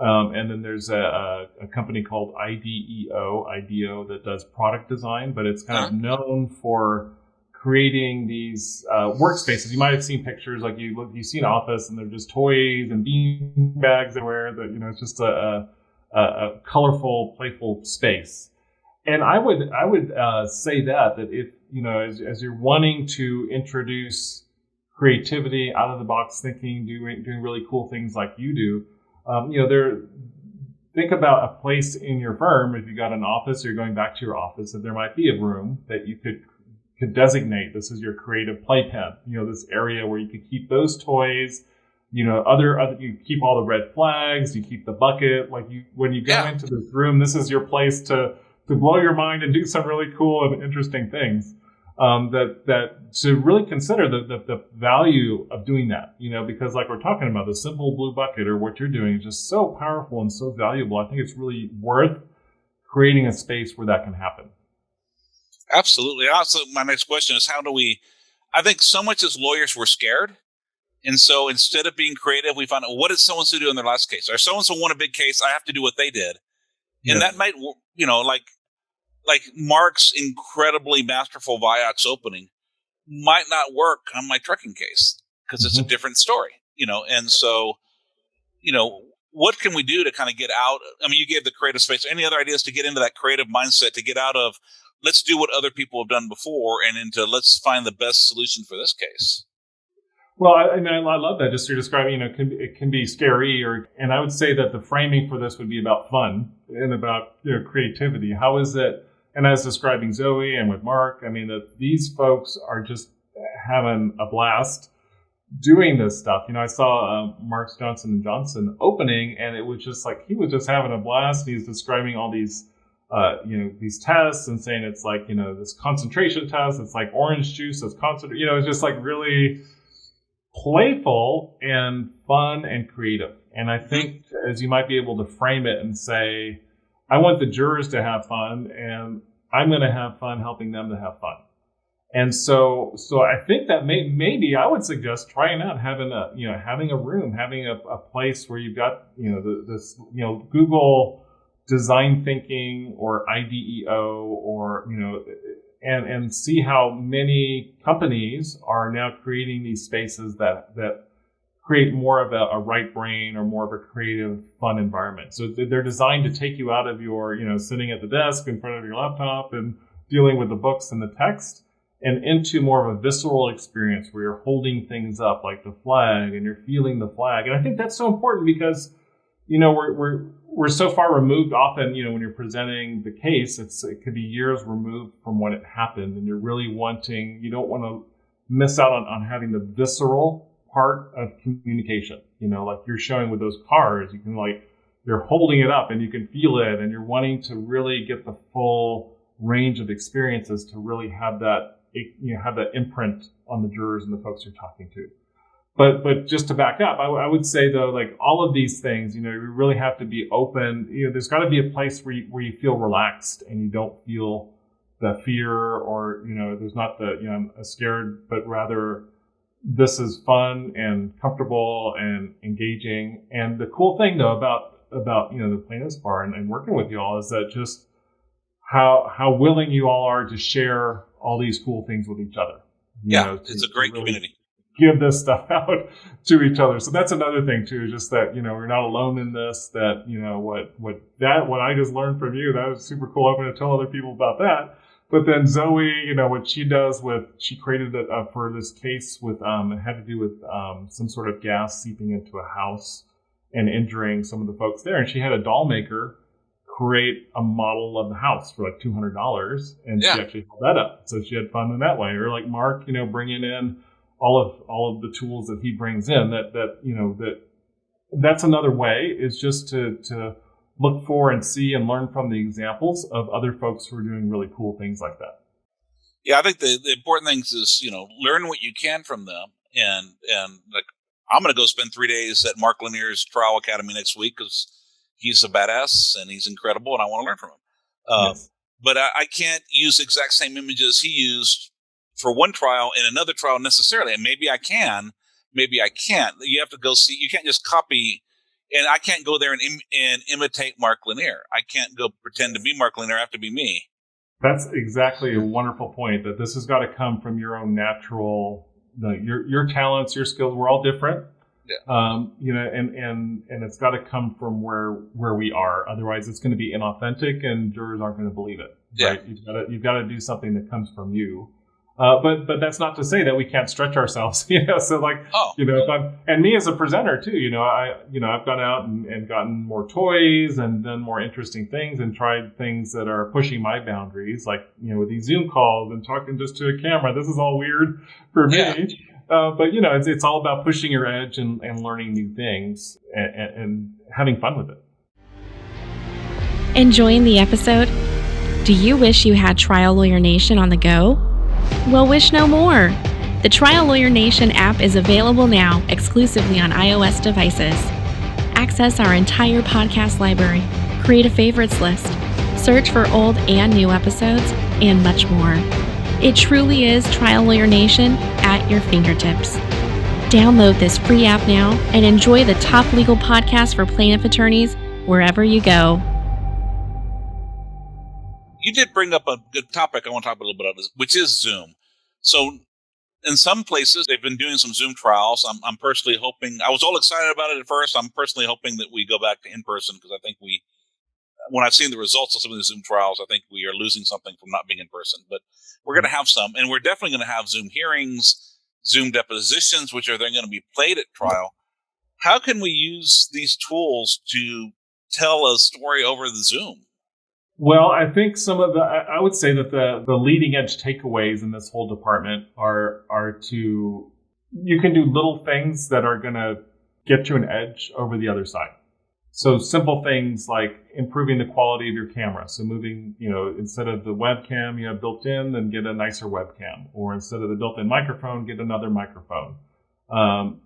And then there's a company called IDEO that does product design, but it's kind of known for creating these workspaces. You might have seen pictures, like you see an office and they're just toys and bean bags everywhere. That it's just a colorful, playful space. And I would say that if as you're wanting to introduce creativity, out of the box thinking, doing really cool things like you do. Think about a place in your firm. If you got an office, or you're going back to your office, that there might be a room that you could designate. This is your creative playpen. This area where you could keep those toys. Other you keep all the red flags. You keep the bucket. When you go into this room, this is your place to blow your mind and do some really cool and interesting things. That to really consider the value of doing that, because like we're talking about, the simple blue bucket or what you're doing is just so powerful and so valuable. I think it's really worth creating a space where that can happen. Absolutely. Also, my next question is I think so much as lawyers we're scared. And so instead of being creative, we find out, what did so-and-so do in their last case? Or so-and-so won a big case, I have to do what they did. And that might, like Mark's incredibly masterful Vioxx opening might not work on my trucking case because it's a different story, and so what can we do to kind of get out? I mean, you gave the creative space. Any other ideas to get into that creative mindset, to get out of let's do what other people have done before and into let's find the best solution for this case? Well, I love that. Just you're describing, it can be scary, and I would say that the framing for this would be about fun and about creativity. How is it? And as describing Zoe and with Mark, I mean that these folks are just having a blast doing this stuff. I saw Mark's Johnson & Johnson opening, and it was just like he was just having a blast. He's describing all these these tests and saying it's like this concentration test. It's like orange juice. It's concentrate. It's just like really playful and fun and creative. And I think as you might be able to frame it and say, I want the jurors to have fun, and I'm going to have fun helping them to have fun. And so I think that maybe I would suggest trying out having a room, having a place where you've got this Google design thinking or IDEO or and see how many companies are now creating these spaces that create more of a right brain or more of a creative, fun environment. So they're designed to take you out of your, sitting at the desk in front of your laptop and dealing with the books and the text and into more of a visceral experience where you're holding things up like the flag and you're feeling the flag. And I think that's so important because, we're so far removed often, when you're presenting the case, it could be years removed from when it happened, and you're really you don't want to miss out on having the visceral part of communication. Like you're showing with those cars, you can you're holding it up and you can feel it, and you're wanting to really get the full range of experiences to really have that, have that imprint on the jurors and the folks you're talking to. But just to back up, I would say though, like all of these things, you really have to be open. There's got to be a place where you feel relaxed and you don't feel the fear or, there's not the, I'm scared, but rather this is fun and comfortable and engaging. And the cool thing though about the plaintiffs bar and working with you all is that just how willing you all are to share all these cool things with each other. It's a great community. Give this stuff out to each other. So that's another thing too, just that, we're not alone in this, that, what I just learned from you, that was super cool. I'm going to tell other people about that. But then Zoe, what she does she created it for this case with, it had to do with, some sort of gas seeping into a house and injuring some of the folks there. And she had a doll maker create a model of the house for like $200. And she actually held that up. So she had fun in that way. Or like Mark, bringing in all of the tools that he brings in that's another way is just to look for and see and learn from the examples of other folks who are doing really cool things like that. Yeah, I think the important things is, learn what you can from them. And like, I'm going to go spend 3 days at Mark Lanier's Trial Academy next week because he's a badass and he's incredible and I want to learn from him. Yes. But I can't use the exact same images he used for one trial and another trial necessarily. And maybe I can, maybe I can't. You have to go see, you can't just copy, and I can't go there and imitate Mark Lanier. I can't go pretend to be Mark Lanier. I have to be me. That's exactly a wonderful point, that this has got to come from your own natural, your talents, your skills. We're all different. Yeah. And it's got to come from where we are. Otherwise it's going to be inauthentic and jurors aren't going to believe it. Yeah. Right? You've got to do something that comes from you. But that's not to say that we can't stretch ourselves, so like, if I'm, and me as a presenter too, I've gone out and gotten more toys and done more interesting things and tried things that are pushing my boundaries, like, with these Zoom calls and talking just to a camera. This is all weird for me. Yeah. But it's all about pushing your edge and learning new things and having fun with it. Enjoying the episode? Do you wish you had Trial Lawyer Nation on the go? Well, wish no more. The Trial Lawyer Nation app is available now exclusively on iOS devices. Access our entire podcast library, create a favorites list, search for old and new episodes, and much more. It truly is Trial Lawyer Nation at your fingertips. Download this free app now and enjoy the top legal podcast for plaintiff attorneys wherever you go. You did bring up a good topic I want to talk a little bit about, which is Zoom. So In some places, they've been doing some Zoom trials. I'm personally hoping, I was all excited about it at first. I'm personally hoping that we go back to in-person, because I think when I've seen the results of some of the Zoom trials, I think we are losing something from not being in person. But we're going to have some, and we're definitely going to have Zoom hearings, Zoom depositions, which are then going to be played at trial. How can we use these tools to tell a story over the Zoom? Well, I think I would say that the leading edge takeaways in this whole department are you can do little things that are going to get you an edge over the other side. So simple things like improving the quality of your camera. So moving, instead of the webcam you have built in, then get a nicer webcam, or instead of the built-in microphone, get another microphone.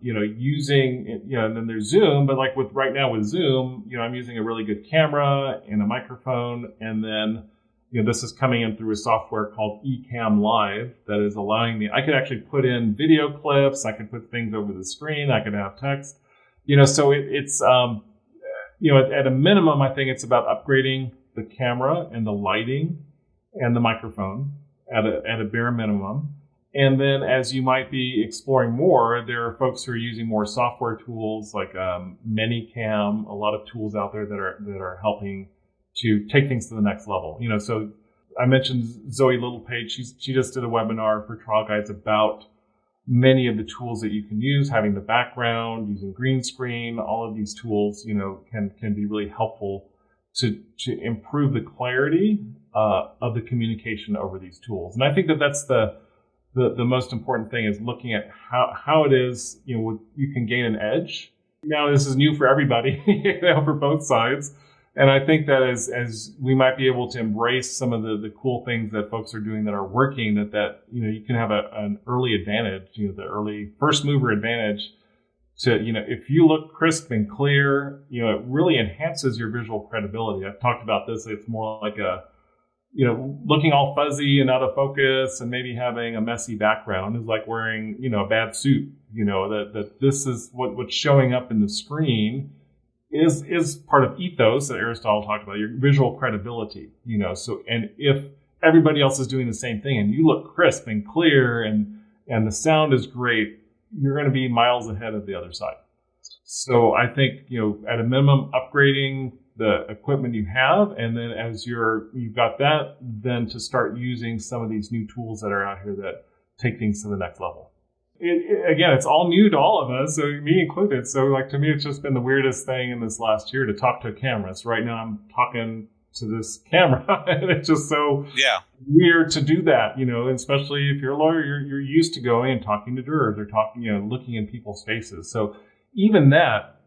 Using, and then there's Zoom, but like right now with Zoom, I'm using a really good camera and a microphone. And then, this is coming in through a software called Ecamm Live that is allowing me, I could actually put in video clips. I could put things over the screen. I could have text, so it's, at a minimum, I think it's about upgrading the camera and the lighting and the microphone at a bare minimum. And then as you might be exploring more, there are folks who are using more software tools like Minicam, a lot of tools out there that are helping to take things to the next level. So I mentioned Zoe Littlepage. She just did a webinar for trial guides about many of the tools that you can use, having the background, using green screen. All of these tools, can be really helpful to improve the clarity of the communication over these tools. And I think that's the most important thing, is looking at how it is, you can gain an edge. Now, this is new for everybody, for both sides. And I think that as we might be able to embrace some of the cool things that folks are doing that are working, that you can have an early advantage, the early first mover advantage to, if you look crisp and clear, it really enhances your visual credibility. I've talked about this. It's more like looking all fuzzy and out of focus and maybe having a messy background is like wearing, a bad suit, that this is what's showing up in the screen is part of ethos that Aristotle talked about, your visual credibility, so, and if everybody else is doing the same thing and you look crisp and clear and the sound is great, you're going to be miles ahead of the other side. So I think, at a minimum, upgrading the equipment you have, and then as you've got that, then to start using some of these new tools that are out here that take things to the next level. Again, it's all new to all of us, so me included. So to me, it's just been the weirdest thing in this last year to talk to a camera. So right now I'm talking to this camera and it's just so weird to do that, especially if you're a lawyer, you're used to going and talking to jurors or talking, looking in people's faces. So even that,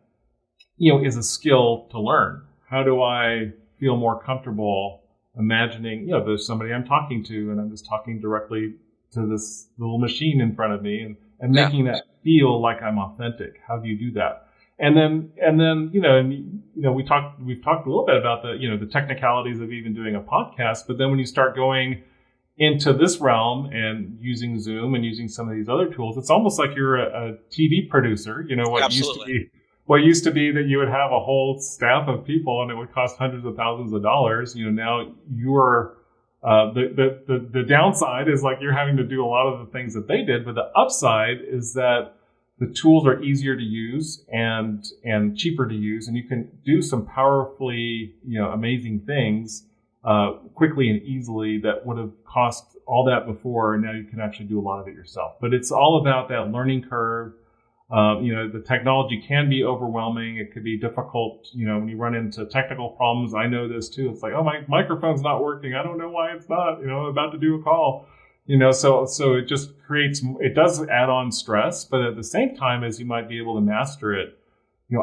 is a skill to learn. How do I feel more comfortable imagining, there's somebody I'm talking to and I'm just talking directly to this little machine in front of me and making that feel like I'm authentic. How do you do that? And then we've talked a little bit about the technicalities of even doing a podcast, but then when you start going into this realm and using Zoom and using some of these other tools, it's almost like you're a TV producer. What used to be that you would have a whole staff of people and it would cost hundreds of thousands of dollars. Now you're the downside is like you're having to do a lot of the things that they did, but the upside is that the tools are easier to use and cheaper to use, and you can do some powerfully amazing things quickly and easily that would have cost all that before, and now you can actually do a lot of it yourself. But it's all about that learning curve. The technology can be overwhelming. It could be difficult, when you run into technical problems. I know this too. It's like, oh, my microphone's not working. I don't know why it's not, I'm about to do a call, so it just it does add on stress, but at the same time, as you might be able to master it,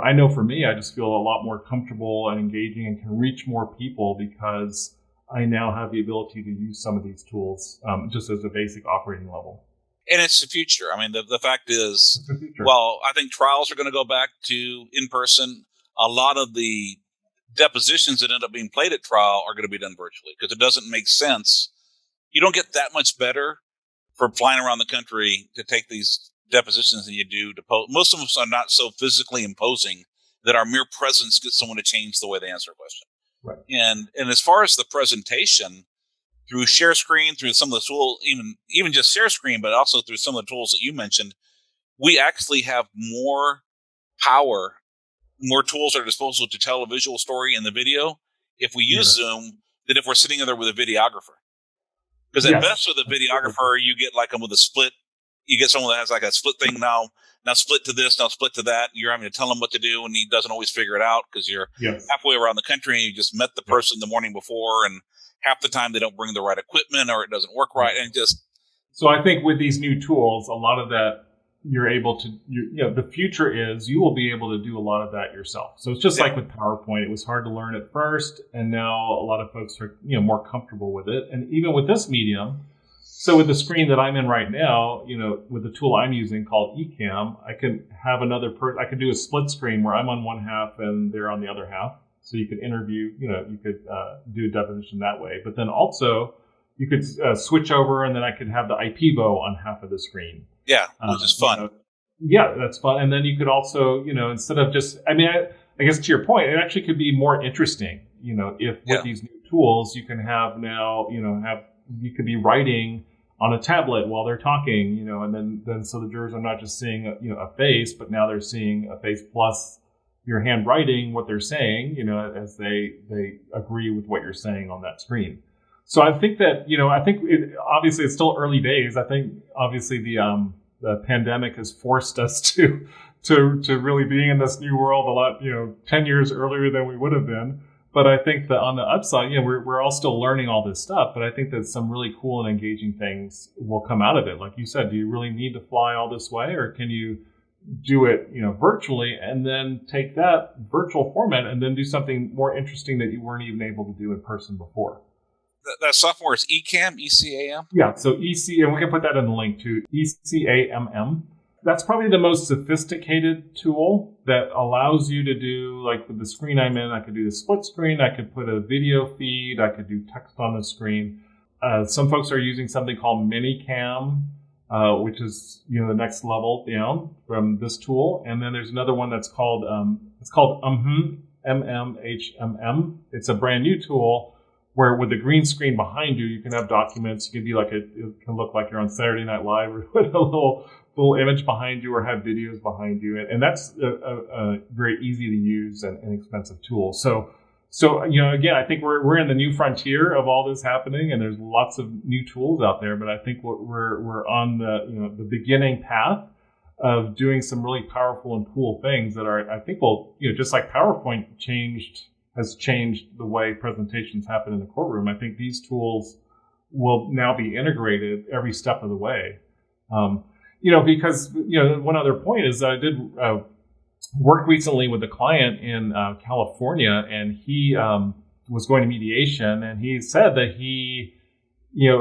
I know for me, I just feel a lot more comfortable and engaging and can reach more people because I now have the ability to use some of these tools, just as a basic operating level. And it's the future. I mean, the fact is, well, I think trials are going to go back to in person. A lot of the depositions that end up being played at trial are going to be done virtually because it doesn't make sense. You don't get that much better for flying around the country to take these depositions than you do to post. Most of us are not so physically imposing that our mere presence gets someone to change the way they answer a question. Right. And as far as the presentation, through share screen, through some of the tools, even just share screen, but also through some of the tools that you mentioned, we actually have more power, more tools at our disposal to tell a visual story in the video if we use Zoom than if we're sitting there with a videographer. Because at best with a videographer, you get like them with a split. You get someone that has like a split thing now split to this, now split to that. You're having to tell him what to do, and he doesn't always figure it out because you're halfway around the country and you just met the person the morning before, and half the time they don't bring the right equipment or it doesn't work right, and just. So I think with these new tools, a lot of that you're able to. The future is you will be able to do a lot of that yourself. So it's just like with PowerPoint, it was hard to learn at first, and now a lot of folks are more comfortable with it, and even with this medium. So with the screen that I'm in right now, with the tool I'm using called Ecamm, I can have another person. I could do a split screen where I'm on one half and they're on the other half. So you could interview, you could do a definition that way. But then also you could switch over, and then I could have the IPvo on half of the screen. Yeah, which is fun. Yeah, that's fun. And then you could also, instead of just, I guess to your point, it actually could be more interesting. If with these new tools you can have now, you could be writing on a tablet while they're talking, and then so the jurors are not just seeing a face, but now they're seeing a face plus your handwriting what they're saying, as they agree with what you're saying on that screen. So I think that obviously it's still early days. I think obviously the pandemic has forced us to really being in this new world a lot 10 years earlier than we would have been. But I think that on the upside, we're all still learning all this stuff. But I think that some really cool and engaging things will come out of it. Like you said, do you really need to fly all this way, or can you do it, virtually, and then take that virtual format and then do something more interesting that you weren't even able to do in person before? That software is Ecamm, E-C-A-M? Yeah, so and we can put that in the link too, Ecamm. That's probably the most sophisticated tool that allows you to do, like with the screen I'm in, I could do the split screen, I could put a video feed, I could do text on the screen. Some folks are using something called Minicam, which is the next level down from this tool. And then there's another one that's called MMHMM. It's a brand new tool where with the green screen behind you, you can have documents. You can be it can look like you're on Saturday Night Live or with a little image behind you, or have videos behind you. And that's a very easy to use and inexpensive tool. So again, I think we're in the new frontier of all this happening, and there's lots of new tools out there. But I think we're on the beginning path of doing some really powerful and cool things that are, I think, will just like PowerPoint has changed the way presentations happen in the courtroom. I think these tools will now be integrated every step of the way. Because one other point is I did work recently with a client in California, and he was going to mediation, and he said that he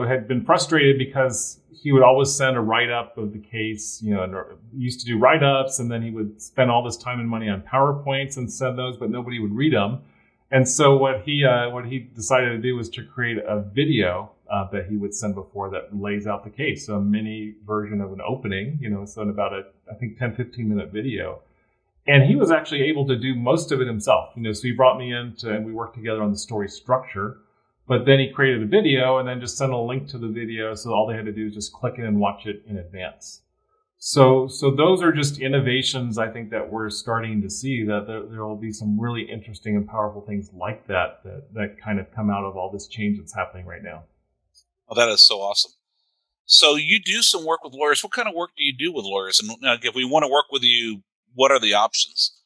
had been frustrated because he would always send a write-up of the case, and used to do write-ups, and then he would spend all this time and money on PowerPoints and send those, but nobody would read them. And so what he decided to do was to create a video that he would send before that lays out the case. So a mini version of an opening, so in about I think 10, 15 minute video. And he was actually able to do most of it himself. So he brought me in and we worked together on the story structure, but then he created a video and then just sent a link to the video. So all they had to do is just click in and watch it in advance. So those are just innovations, I think, that we're starting to see, that there will be some really interesting and powerful things like that kind of come out of all this change that's happening right now. Oh, that is so awesome. So you do some work with lawyers. What kind of work do you do with lawyers? And if we want to work with you, what are the options?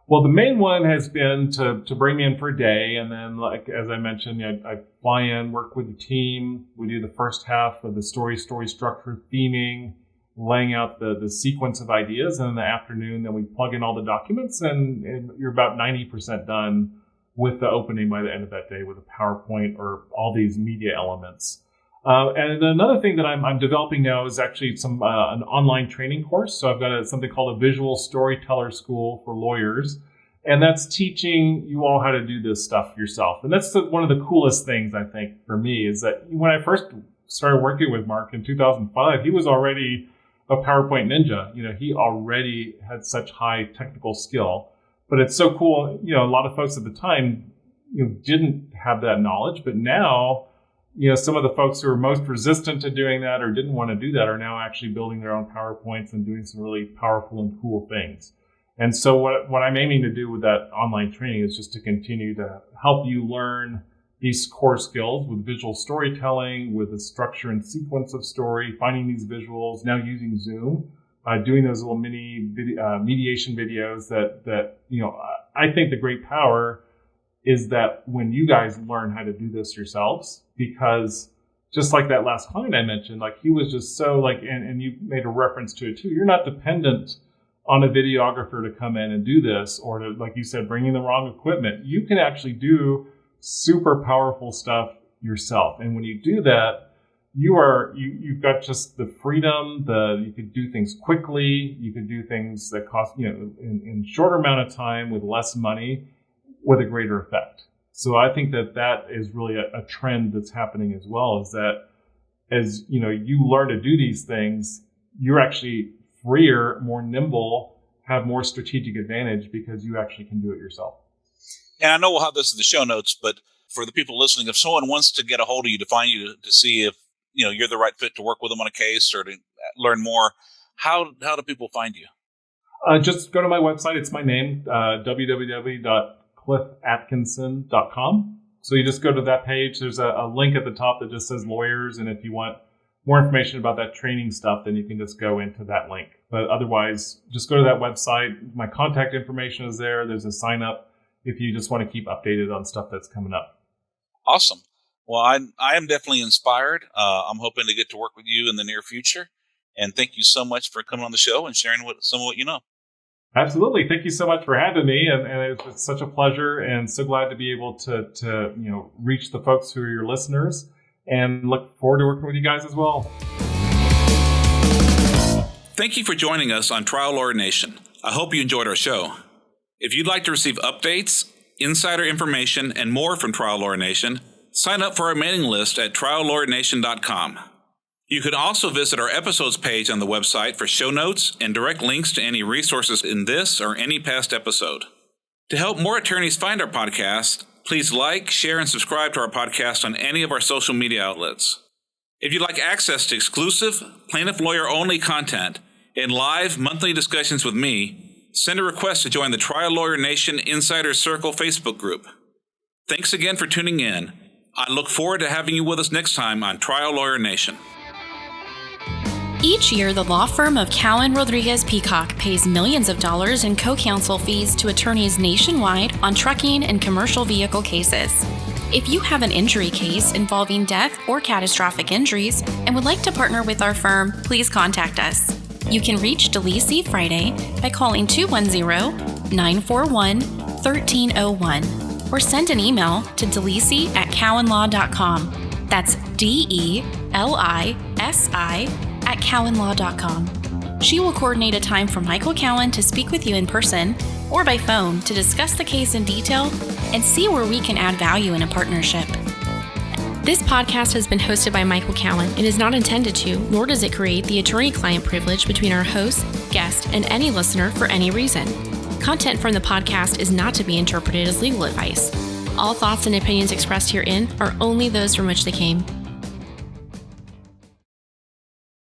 Well, the main one has been to bring me in for a day. And then, like, as I mentioned, I fly in, work with the team. We do the first half of the story structure, theming, laying out the sequence of ideas. And in the afternoon, then we plug in all the documents, and you're about 90% done with the opening by the end of that day with a PowerPoint or all these media elements. And another thing that I'm developing now is actually an online training course. So I've got something called a Visual Storyteller School for lawyers. And that's teaching you all how to do this stuff yourself. And that's one of the coolest things, I think, for me, is that when I first started working with Mark in 2005, he was already a PowerPoint ninja. He already had such high technical skill. But it's so cool. A lot of folks at the time didn't have that knowledge, but now some of the folks who are most resistant to doing that or didn't want to do that are now actually building their own PowerPoints and doing some really powerful and cool things. And so what I'm aiming to do with that online training is just to continue to help you learn these core skills with visual storytelling, with the structure and sequence of story, finding these visuals, now using Zoom, doing those little mini mediation videos that I think the great power is that when you guys learn how to do this yourselves, because just like that last client I mentioned, like he was just so and you made a reference to it too, you're not dependent on a videographer to come in and do this, or to, like you said, bringing the wrong equipment. You can actually do super powerful stuff yourself. And when you do that, you've got just the freedom, you could do things quickly, you could do things that cost, in shorter amount of time with less money with a greater effect. So I think that is really a trend that's happening as well, is that as you learn to do these things, you're actually freer, more nimble, have more strategic advantage because you actually can do it yourself. And I know we'll have this in the show notes, but for the people listening, if someone wants to get a hold of you to find you to see if you're the right fit to work with them on a case or to learn more, how do people find you? Just go to my website. It's my name, www.cliffatkinson.com. So you just go to that page. There's a link at the top that just says lawyers. And if you want more information about that training stuff, then you can just go into that link. But otherwise, just go to that website. My contact information is there. There's a sign up if you just want to keep updated on stuff that's coming up. Awesome. Well, I am definitely inspired. I'm hoping to get to work with you in the near future. And thank you so much for coming on the show and sharing some of what you know. Absolutely. Thank you so much for having me. And it's such a pleasure, and so glad to be able to reach the folks who are your listeners, and look forward to working with you guys as well. Thank you for joining us on Trial Lawyer Nation. I hope you enjoyed our show. If you'd like to receive updates, insider information, and more from Trial Lawyer Nation, sign up for our mailing list at triallawyernation.com. You can also visit our episodes page on the website for show notes and direct links to any resources in this or any past episode. To help more attorneys find our podcast, please like, share, and subscribe to our podcast on any of our social media outlets. If you'd like access to exclusive, plaintiff lawyer-only content and live monthly discussions with me, send a request to join the Trial Lawyer Nation Insider Circle Facebook group. Thanks again for tuning in. I look forward to having you with us next time on Trial Lawyer Nation. Each year, the law firm of Cowan Rodriguez Peacock pays millions of dollars in co-counsel fees to attorneys nationwide on trucking and commercial vehicle cases. If you have an injury case involving death or catastrophic injuries and would like to partner with our firm, please contact us. You can reach DeLisi Friday by calling 210-941-1301 or send an email to delisi@cowanlaw.com. That's DELISI@cowanlaw.com. She will coordinate a time for Michael Cowan to speak with you in person or by phone to discuss the case in detail and see where we can add value in a partnership. This podcast has been hosted by Michael Cowan and is not intended to, nor does it create the attorney-client privilege between our host, guest, and any listener for any reason. Content from the podcast is not to be interpreted as legal advice. All thoughts and opinions expressed herein are only those from which they came.